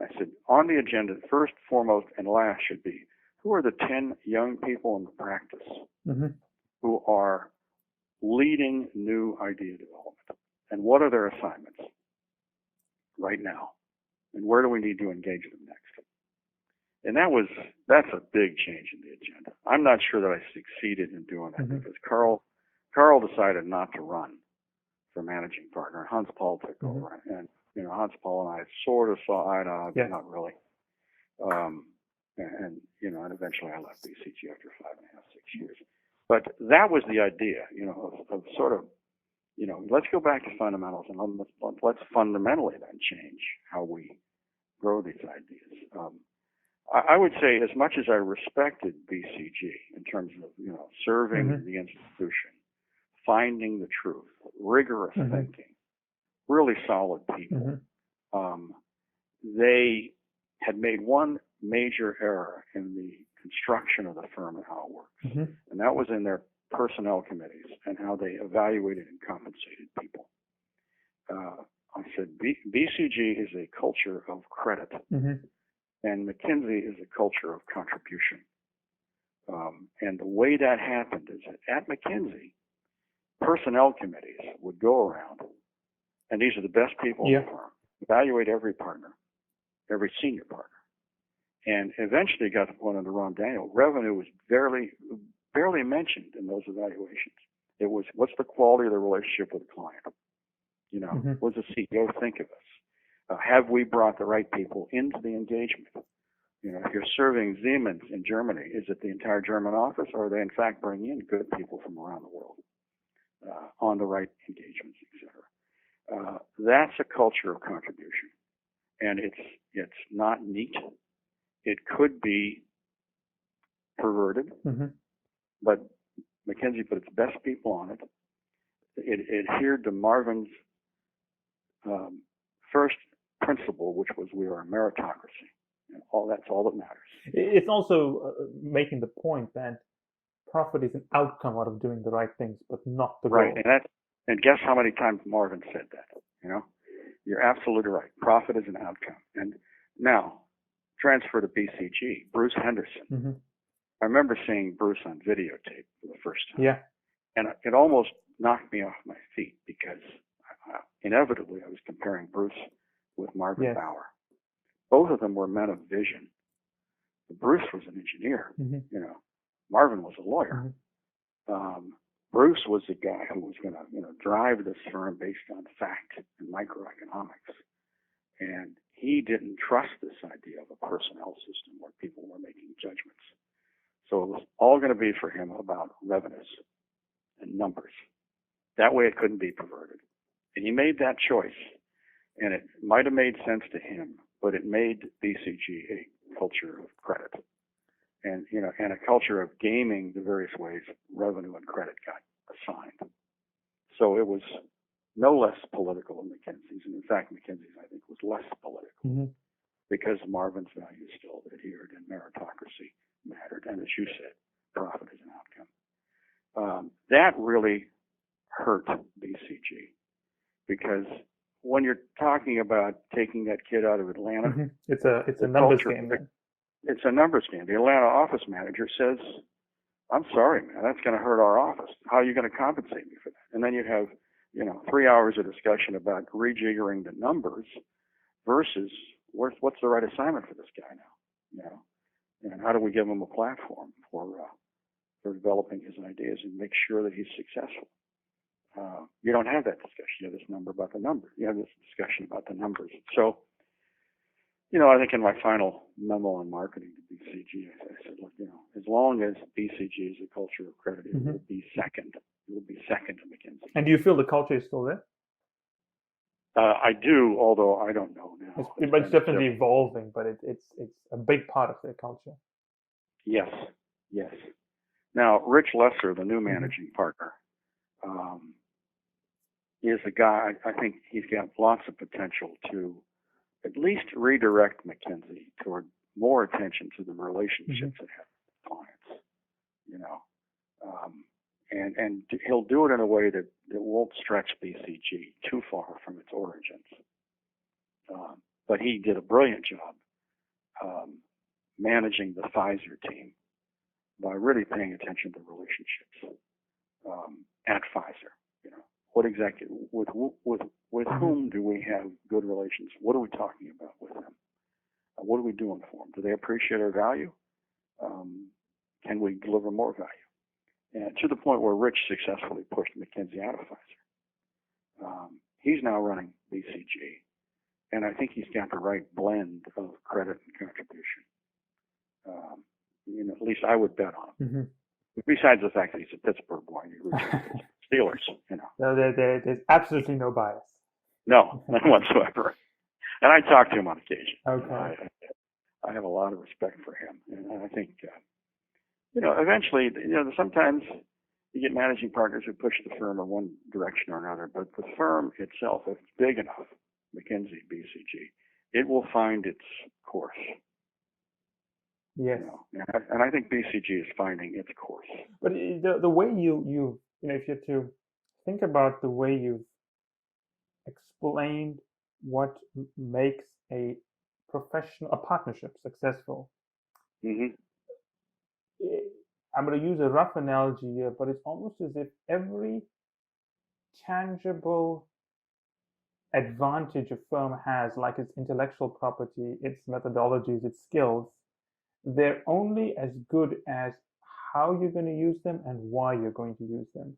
I said, on the agenda, first, foremost, and last should be, who are the 10 young people in the practice who are leading new idea development? And what are their assignments right now? And where do we need to engage them next? And that's a big change in the agenda. I'm not sure that I succeeded in doing that because Carl decided not to run for managing partner. Hans Paul took over. And, Hans Paul and I sort of saw eye to eye, but not really. And eventually I left BCG after 5.5, 6 years. But that was the idea, of sort of, let's go back to fundamentals and let's fundamentally then change how we grow these ideas. I would say, as much as I respected BCG in terms of, serving the institution, finding the truth, rigorous thinking, really solid people, they had made one major error in the construction of the firm and how it works. And that was in their personnel committees and how they evaluated and compensated people. I said, BCG is a culture of credit, and McKinsey is a culture of contribution. And the way that happened is that at McKinsey, personnel committees would go around, and these are the best people in the firm, evaluate every partner, every senior partner. And eventually got to the point under Ron Daniel, revenue was barely mentioned in those evaluations. It was, what's the quality of the relationship with the client? What does the CEO think of us? Have we brought the right people into the engagement? If you're serving Siemens in Germany, is it the entire German office, or are they in fact bringing in good people from around the world on the right engagements, etc.? That's a culture of contribution, and it's not neat. It could be perverted, but McKinsey put its best people on it. It adhered to Marvin's first principle, which was we are a meritocracy. And that's all that matters. It's also making the point that profit is an outcome out of doing the right things, but not the goal. Right, and guess how many times Marvin said that? You're absolutely right. Profit is an outcome. And now, transfer to BCG. Bruce Henderson. I remember seeing Bruce on videotape for the first time. Yeah. And it almost knocked me off my feet because inevitably I was comparing Bruce with Marvin Yes. Bower. Both of them were men of vision. Bruce was an engineer, you know. Marvin was a lawyer. Bruce was the guy who was going to, you know, drive this firm based on fact and microeconomics. And he didn't trust this idea of a personnel system where people were making judgments. So it was all going to be for him about revenues and numbers. That way it couldn't be perverted. And he made that choice. And it might have made sense to him, but it made BCG a culture of credit. And, you know, and a culture of gaming the various ways revenue and credit got assigned. So it was no less political than McKinsey's. And in fact, McKinsey's, I think, was less political because Marvin's values still adhered and meritocracy mattered. And as you said, profit is an outcome. That really hurt BCG because when you're talking about taking that kid out of Atlanta, it's a numbers game. It's a numbers game. The Atlanta office manager says, I'm sorry, man, that's going to hurt our office. How are you going to compensate me for that? And then you have, you know, 3 hours of discussion about rejiggering the numbers versus what's the right assignment for this guy now, you know, and how do we give him a platform for developing his ideas and make sure that he's successful. You don't have that discussion. You have this number about the number. You have this discussion about the numbers. So, you know, I think in my final memo on marketing to BCG, I said, look, you know, as long as BCG is a culture of credit, it will be second. It will be second to McKinsey. And do you feel the culture is still there? I do, although I don't know now. It's definitely evolving, but it's a big part of their culture. Yes, yes. Now, Rich Lesser, the new managing partner, is a guy, I think he's got lots of potential to at least redirect McKinsey toward more attention to the relationships it has with clients, you know. And he'll do it in a way that won't stretch BCG too far from its origins. But he did a brilliant job managing the Pfizer team by really paying attention to relationships at Pfizer. You know, what exactly with whom do we have good relations? What are we talking about with them? What are we doing for them? Do they appreciate our value? Can we deliver more value? And to the point where Rich successfully pushed McKinsey out of Pfizer. He's now running BCG, and I think he's got the right blend of credit and contribution. You know, at least I would bet on him. Besides the fact that he's a Pittsburgh boy and he roots for the Steelers, you know. No, there's absolutely no bias. No, none whatsoever. And I talk to him on occasion. Okay. I have a lot of respect for him, and I think, you know, eventually, you know, sometimes you get managing partners who push the firm in one direction or another, but the firm itself, if it's big enough, McKinsey, BCG, it will find its course. Yes. You know, and I think BCG is finding its course. But the way you know, if you're to think about the way you've explained what makes a partnership successful, I'm going to use a rough analogy here, but it's almost as if every tangible advantage a firm has, like its intellectual property, its methodologies, its skills, they're only as good as how you're going to use them and why you're going to use them.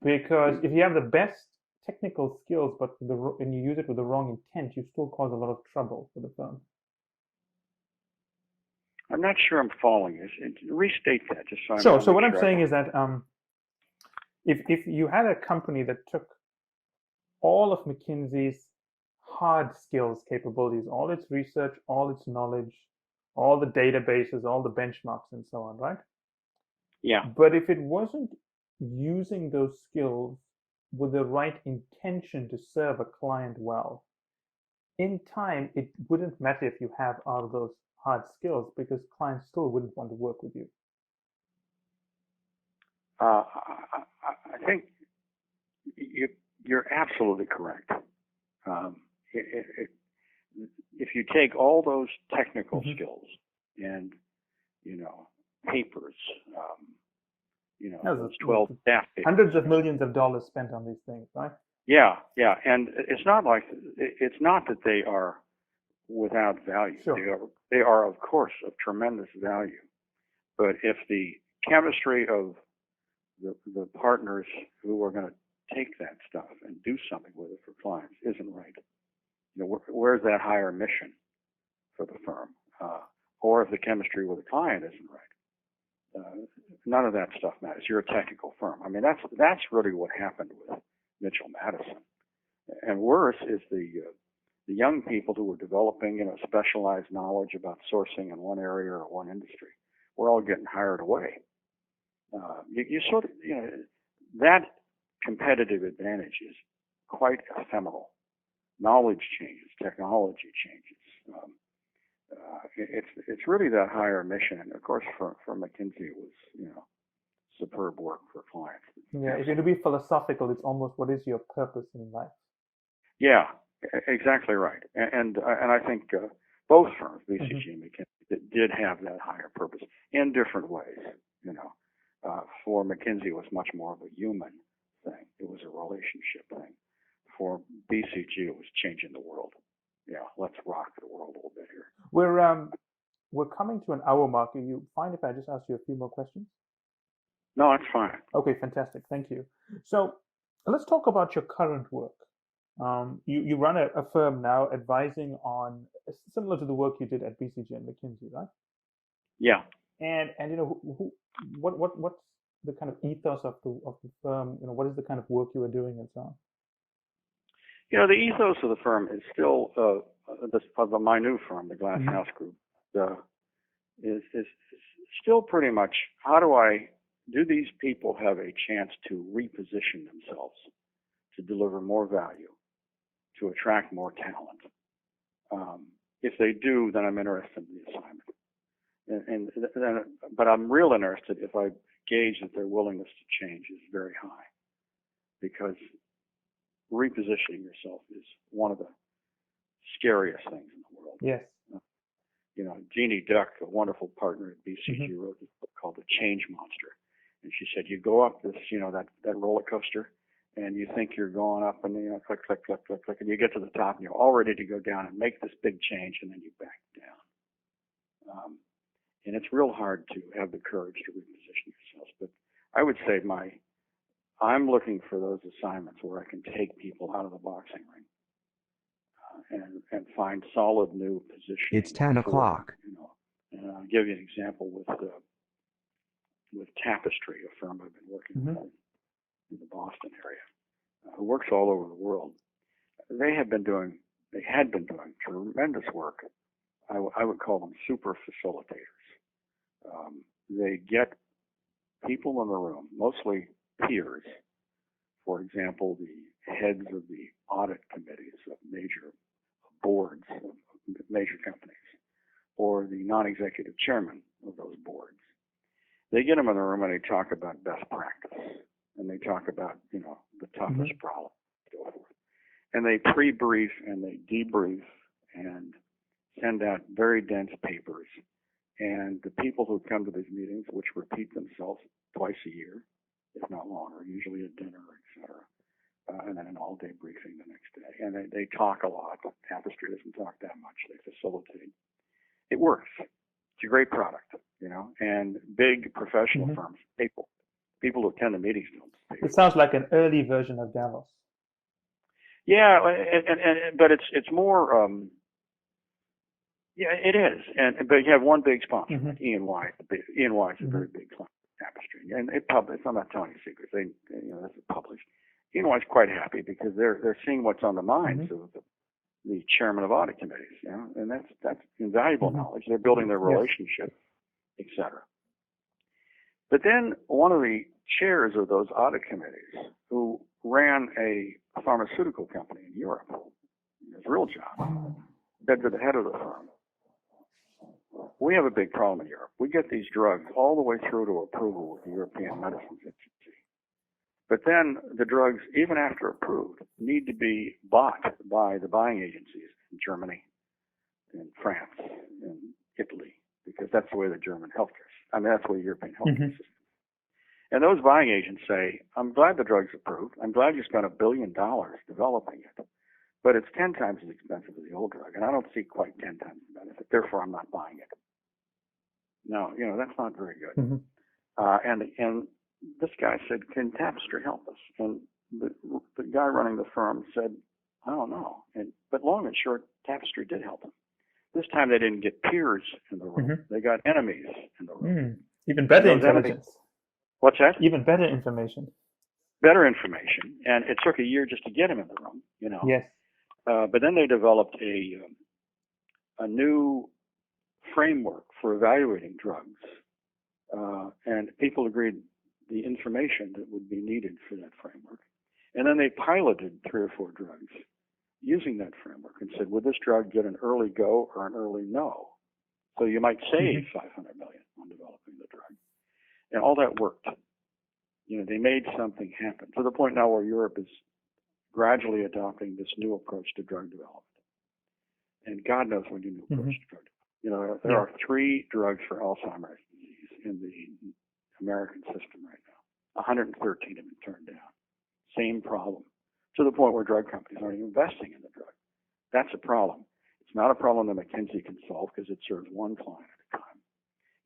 Because if you have the best technical skills, but and you use it with the wrong intent, you still cause a lot of trouble for the firm. I'm not sure I'm following this. Restate that just so. Sure. So what I'm saying is that if you had a company that took all of McKinsey's hard skills capabilities, all its research, all its knowledge, all the databases, all the benchmarks, and so on, right? Yeah. But if it wasn't using those skills with the right intention to serve a client well, in time, it wouldn't matter if you have all of those hard skills because clients still wouldn't want to work with you. I think you're absolutely correct. If you take all those technical skills and, papers, No, those 12 staff papers. hundreds of millions of dollars spent on these things, right? Yeah, and it's not that they are without value. Sure. They are of course of tremendous value. But if the chemistry of the partners who are going to take that stuff and do something with it for clients isn't right, where's that higher mission for the firm? Or if the chemistry with the client isn't right, none of that stuff matters. You're a technical firm. I mean, that's really what happened with Mitchell Madison. And worse is the young people who were developing, specialized knowledge about sourcing in one area or one industry. We're all getting hired away. You sort of, that competitive advantage is quite ephemeral. Knowledge changes, technology changes. It's really that higher mission. And of course, for McKinsey, it was, superb work for clients. Yeah, if you're to be philosophical, it's almost what is your purpose in life? Yeah, exactly right. And I think both firms, BCG and McKinsey, did have that higher purpose in different ways. For McKinsey, it was much more of a human thing. It was a relationship thing. For BCG, it was changing the world. Yeah, let's rock the world a little bit here. We're coming to an hour mark. Are you fine if I just ask you a few more questions? No, that's fine. Okay, fantastic. Thank you. So let's talk about your current work. You run a firm now advising on similar to the work you did at BCG and McKinsey, right? Yeah. And what's the kind of ethos of the firm? What is the kind of work you are doing and so on? The ethos of the firm is still my new firm, the Glass House Group, is still pretty much how do these people have a chance to reposition themselves to deliver more value, to attract more talent? If they do, then I'm interested in the assignment. But I'm real interested if I gauge that their willingness to change is very high, because repositioning yourself is one of the scariest things in the world. Yes. Jeannie Duck, a wonderful partner at BCG, wrote this book called The Change Monster. And she said, you go up this, that roller coaster, and you think you're going up and, click, click, click, click, click, and you get to the top and you're all ready to go down and make this big change, and then you back down. And it's real hard to have the courage to reposition yourselves. But I would say I'm looking for those assignments where I can take people out of the boxing ring and find solid new positions. It's 10 o'clock. And I'll give you an example with Tapestry, a firm I've been working with in the Boston area, who works all over the world. They had been doing tremendous work. I would call them super facilitators. They get people in the room, mostly peers. For example, the heads of the audit committees of major boards of major companies, or the non-executive chairman of those boards. They get them in the room and they talk about best practice, and they talk about the toughest problem, and so forth. And they pre-brief and they debrief and send out very dense papers. And the people who come to these meetings, which repeat themselves twice a year, if not longer, usually at dinner, etc., and then an all-day briefing the next day. And they talk a lot. Tapestry doesn't talk that much. They facilitate. It works. It's a great product, and big professional firms, people who attend the meetings don't. It sounds like an early version of Davos. Yeah, but it's more. Yeah, it is, but you have one big sponsor, EY. EY is a very big client, Tapestry, and I'm not telling you secrets. This is published. EY is quite happy because they're seeing what's on the minds of the chairman of audit committees, and that's invaluable knowledge. They're building their relationship, etc. But then one of the chairs of those audit committees, who ran a pharmaceutical company in Europe, his real job, said to the head of the firm, we have a big problem in Europe. We get these drugs all the way through to approval with the European Medicines Agency. But then the drugs, even after approved, need to be bought by the buying agencies in Germany, in France, in Italy, because that's the way the German healthcare, that's the way the European healthcare system. And those buying agents say, I'm glad the drug's approved. I'm glad you spent $1 billion developing it, but it's 10 times as expensive as the old drug, and I don't see quite 10 times the benefit. Therefore, I'm not buying it. No, that's not very good. Mm-hmm. And this guy said, can Tapestry help us? And the guy running the firm said, I don't know. But long and short, Tapestry did help him. This time they didn't get peers in the room. Mm-hmm. They got enemies in the room. Even better intelligence. What's that? Even better information. Better information. And it took a year just to get him in the room, Yes. But then they developed a new framework for evaluating drugs. And people agreed the information that would be needed for that framework. And then they piloted 3 or 4 drugs using that framework and said, would this drug get an early go or an early no? So you might save $500 million on developing the drug. And all that worked. They made something happen to the point now where Europe is gradually adopting this new approach to drug development. And God knows when you new approach to drug development. There are 3 drugs for Alzheimer's disease in the American system right now. 113 have been turned down. Same problem. To the point where drug companies aren't even investing in the drug. That's a problem. It's not a problem that McKinsey can solve because it serves one client at a time.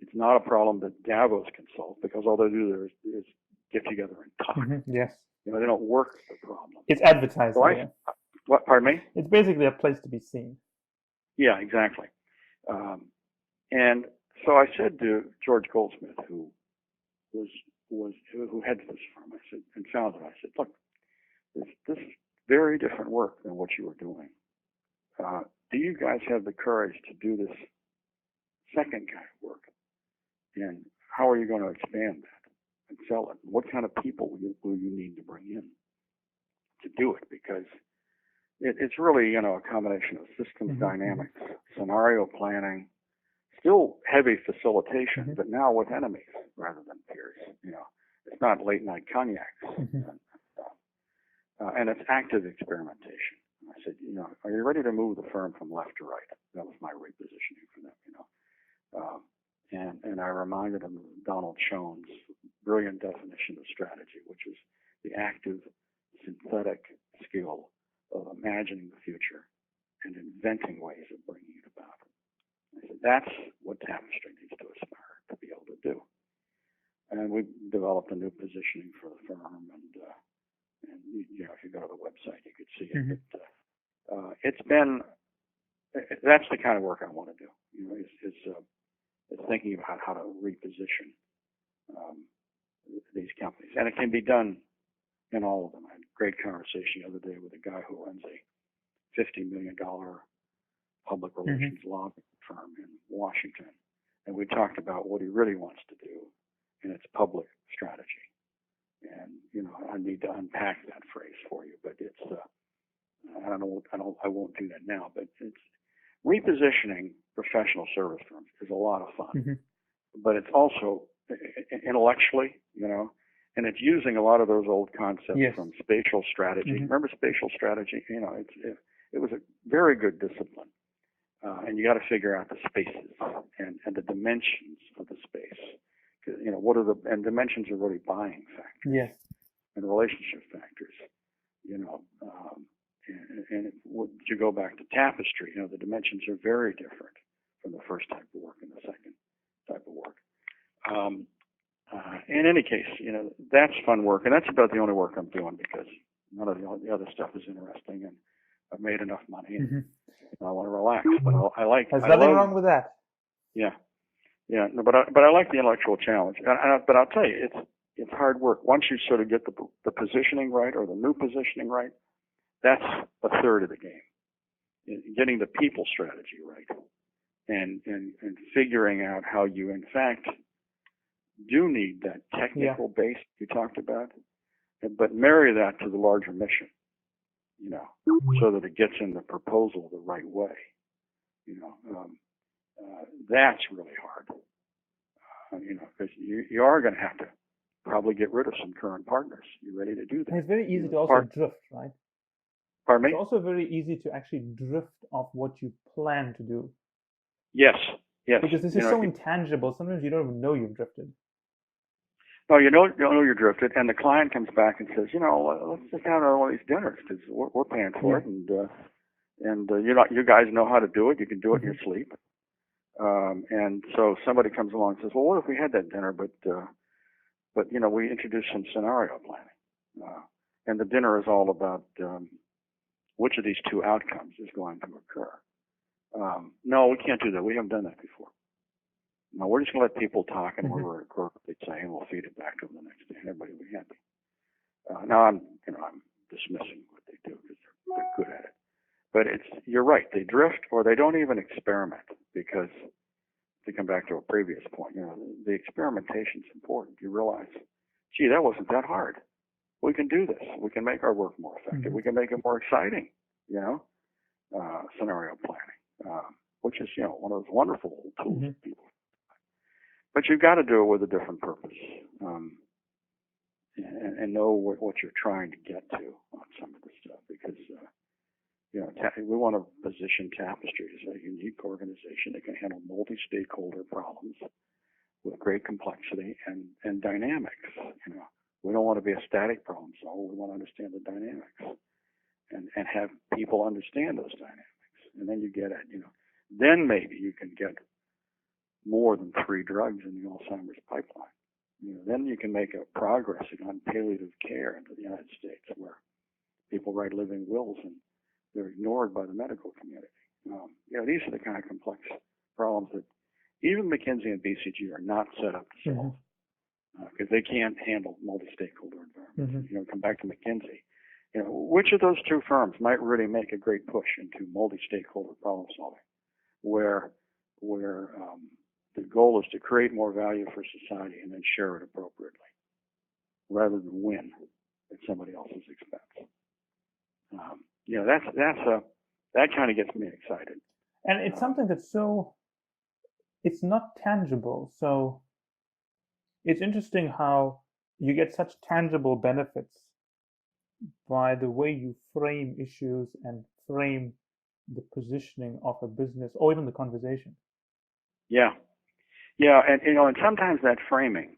It's not a problem that Davos can solve because all they do there is get together and talk. Yes. They don't work the problem. It's advertising. So what? Pardon me? It's basically a place to be seen. Yeah, exactly. And so I said to George Goldsmith, who heads this firm, I said, and founded it, I said, look, this is very different work than what you were doing. Do you guys have the courage to do this second kind of work? And how are you going to expand that and sell it? What kind of people will you need to bring in to do it? Because it's really, a combination of systems dynamics, scenario planning, still heavy facilitation, but now with enemies rather than peers. It's not late night cognacs. And it's active experimentation. I said, are you ready to move the firm from left to right? That was my repositioning for them, And I reminded him of Donald Schoen's brilliant definition of strategy, which is the active, synthetic skill of imagining the future and inventing ways of bringing it about. I said, that's what Tapestry needs to aspire to be able to do. And we developed a new positioning for the firm, and if you go to the website, you could see it. But, that's the kind of work I want to do. Is thinking about how to reposition these companies, and it can be done in all of them. I had a great conversation the other day with a guy who runs a $50 million public relations law firm in Washington, and we talked about what he really wants to do in its public strategy. And I need to unpack that phrase for you, but it's I won't do that now. But it's repositioning professional service firms is a lot of fun, but it's also intellectually, and it's using a lot of those old concepts from spatial strategy. Remember spatial strategy? It was a very good discipline, and you got to figure out the spaces and the dimensions of the space. And dimensions are really buying factors and relationship factors, and would you go back to Tapestry, the dimensions are very different from the first type of work and the second type of work. In any case, that's fun work, and that's about the only work I'm doing because none of the other stuff is interesting, and I've made enough money, and I want to relax. But I like. There's nothing wrong with that. Yeah. No, but I like the intellectual challenge. But I'll tell you, it's hard work. Once you sort of get the positioning right or the new positioning right, that's a third of the game. Getting the people strategy right, and figuring out how you in fact do need that technical base you talked about, but marry that to the larger mission, so that it gets in the proposal the right way. That's really hard, because you are going to have to probably get rid of some current partners. You ready to do that? And it's very easy to also drift, right? Pardon me? It's also very easy to actually drift off what you plan to do. Yes, Yes. Because this is so intangible. Sometimes you don't even know you've drifted. No, you don't know you're drifted, and the client comes back and says, let's just have one of these dinners because we're paying for it, and you guys know how to do it. You can do it in your sleep. And so somebody comes along and says, well, what if we had that dinner, but we introduced some scenario planning, and the dinner is all about which of these two outcomes is going to occur. No, we can't do that. We haven't done that before. No, we're just going to let people talk, and we're appropriately saying, and we'll feed it back to them the next day, and everybody will be happy. Now I'm dismissing what they do because they're good at it. But you're right. They drift, or they don't even experiment, because to come back to a previous point, the experimentation is important. You realize, gee, that wasn't that hard. We can do this. We can make our work more effective. We can make it more exciting. Scenario planning, which is one of those wonderful tools people. But you've got to do it with a different purpose, and know what you're trying to get to on some of this stuff, because we want to position Tapestry as a unique organization that can handle multi-stakeholder problems with great complexity and dynamics. We don't want to be a static problem solver. We want to understand the dynamics and have people understand those dynamics. And then you get it, then maybe you can get more than 3 drugs in the Alzheimer's pipeline. Then you can make a progress on palliative care in the United States, where people write living wills and they're ignored by the medical community. These are the kind of complex problems that even McKinsey and BCG are not set up to solve, because they can't handle multi-stakeholder environments. Come back to McKinsey. Which of those 2 firms might really make a great push into multi-stakeholder problem solving, where the goal is to create more value for society and then share it appropriately, rather than win at somebody else's expense. That kind of gets me excited. And it's something that's it's not tangible. So it's interesting how you get such tangible benefits by the way you frame issues and frame the positioning of a business or even the conversation. Yeah, and sometimes that framing.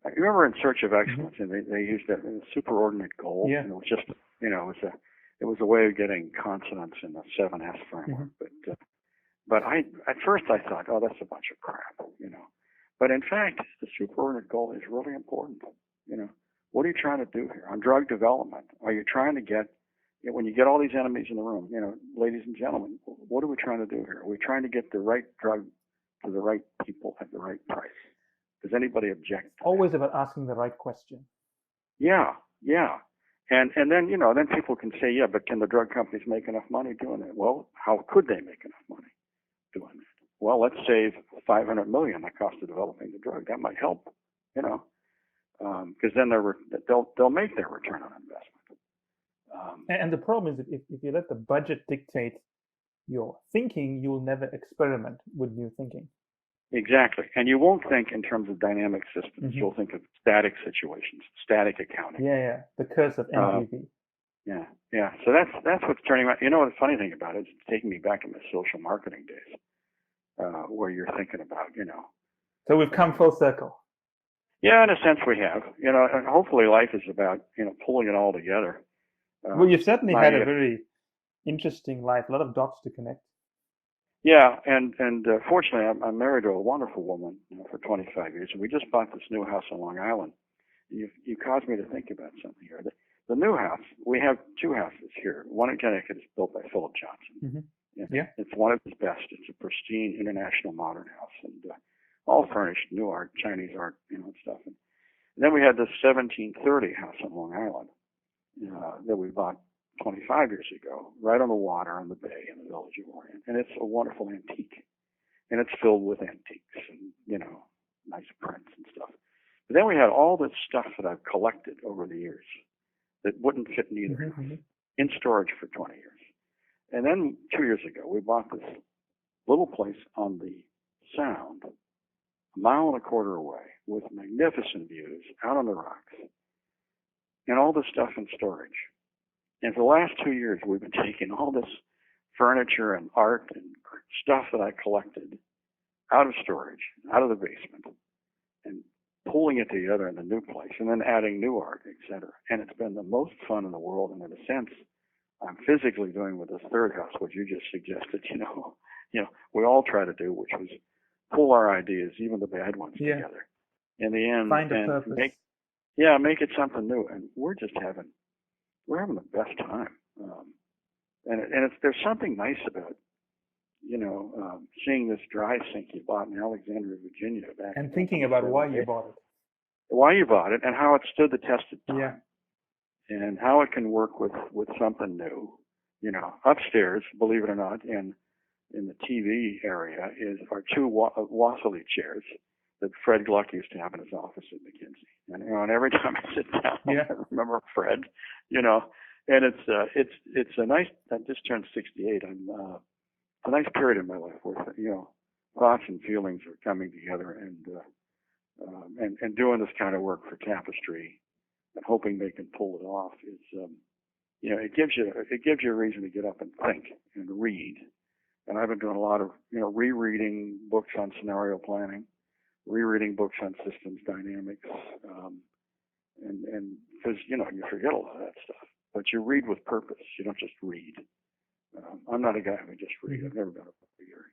I remember in Search of Excellence, and they used that superordinate goal. Yeah. And it was just, it was a way of getting consonance in the 7S framework. But at first I thought, oh, that's a bunch of crap, But in fact, the superordinate goal is really important. What are you trying to do here on drug development? Are you trying to get, when you get all these enemies in the room, ladies and gentlemen, what are we trying to do here? Are we trying to get the right drug to the right people at the right price? Does anybody object? Always about asking the right question. Yeah. And then, then people can say, yeah, but can the drug companies make enough money doing it? Well, how could they make enough money doing it? Well, let's save $500 million the cost of developing the drug. That might help, because then they'll make their return on investment. And the problem is that if you let the budget dictate your thinking, you will never experiment with new thinking. Exactly. And you won't think in terms of dynamic systems. You'll think of static situations, static accounting. Yeah. The curse of NPV. Yeah. So that's what's turning around. The funny thing about it is it's taking me back to my social marketing days, where you're thinking about, So we've come full circle. Yeah, in a sense we have. And hopefully life is about, pulling it all together. Well, you've certainly had a very interesting life, a lot of dots to connect. Yeah, and fortunately, I'm married to a wonderful woman for 25 years, and we just bought this new house on Long Island. You caused me to think about something here. The new house, we have 2 houses here. One in Connecticut is built by Philip Johnson. Yeah. It's one of his best. It's a pristine international modern house, and all furnished, new art, Chinese art, and stuff. And then we had this 1730 house on Long Island that we bought 25 years ago, right on the water on the bay in the village of Orient. And it's a wonderful antique. And it's filled with antiques and, nice prints and stuff. But then we had all this stuff that I've collected over the years that wouldn't fit in either in storage for 20 years. And then 2 years ago, we bought this little place on the Sound, a mile and a quarter away, with magnificent views out on the rocks, and all this stuff in storage. And for the last 2 years, we've been taking all this furniture and art and stuff that I collected, out of storage, out of the basement, and pulling it together in the new place, and then adding new art, etc. And it's been the most fun in the world. And in a sense, I'm physically doing with this third house what you just suggested. We all try to do, which was pull our ideas, even the bad ones, together. In the end, find a purpose. Make it something new. And we're having the best time. There's something nice about, seeing this dry sink you bought in Alexandria, Virginia back. And thinking about why you bought it. Why you bought it and how it stood the test of time. Yeah. And how it can work with something new. Upstairs, believe it or not, in the TV area are two Wassily chairs that Fred Gluck used to have in his office at McKinsey. And every time I sit down, I remember Fred, and it's a nice, I just turned 68. It's a nice period in my life where, thoughts and feelings are coming together and doing this kind of work for Tapestry and hoping they can pull it off is, it gives you a reason to get up and think and read. And I've been doing a lot of, rereading books on scenario planning, rereading books on systems dynamics, and because, you forget a lot of that stuff. But you read with purpose. You don't just read. I'm not a guy who just read. I've never been a book reader,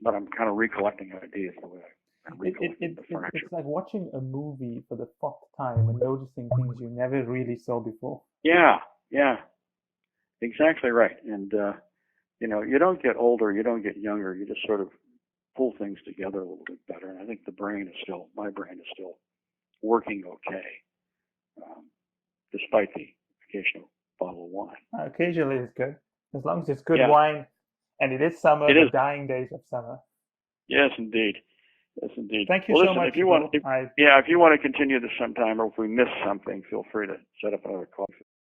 But I'm kind of recollecting ideas the way I'm recollecting the furniture. It's like watching a movie for the fourth time and noticing things you never really saw before. Yeah. Exactly right. And, you don't get older, you don't get younger. You just sort of pull things together a little bit better. And I think my brain is still working okay, despite the occasional bottle of wine. Occasionally it's good, as long as it's good wine, and it is summer, the dying days of summer. Yes, indeed. Thank you so much. If you want to continue this sometime, or if we miss something, feel free to set up another call.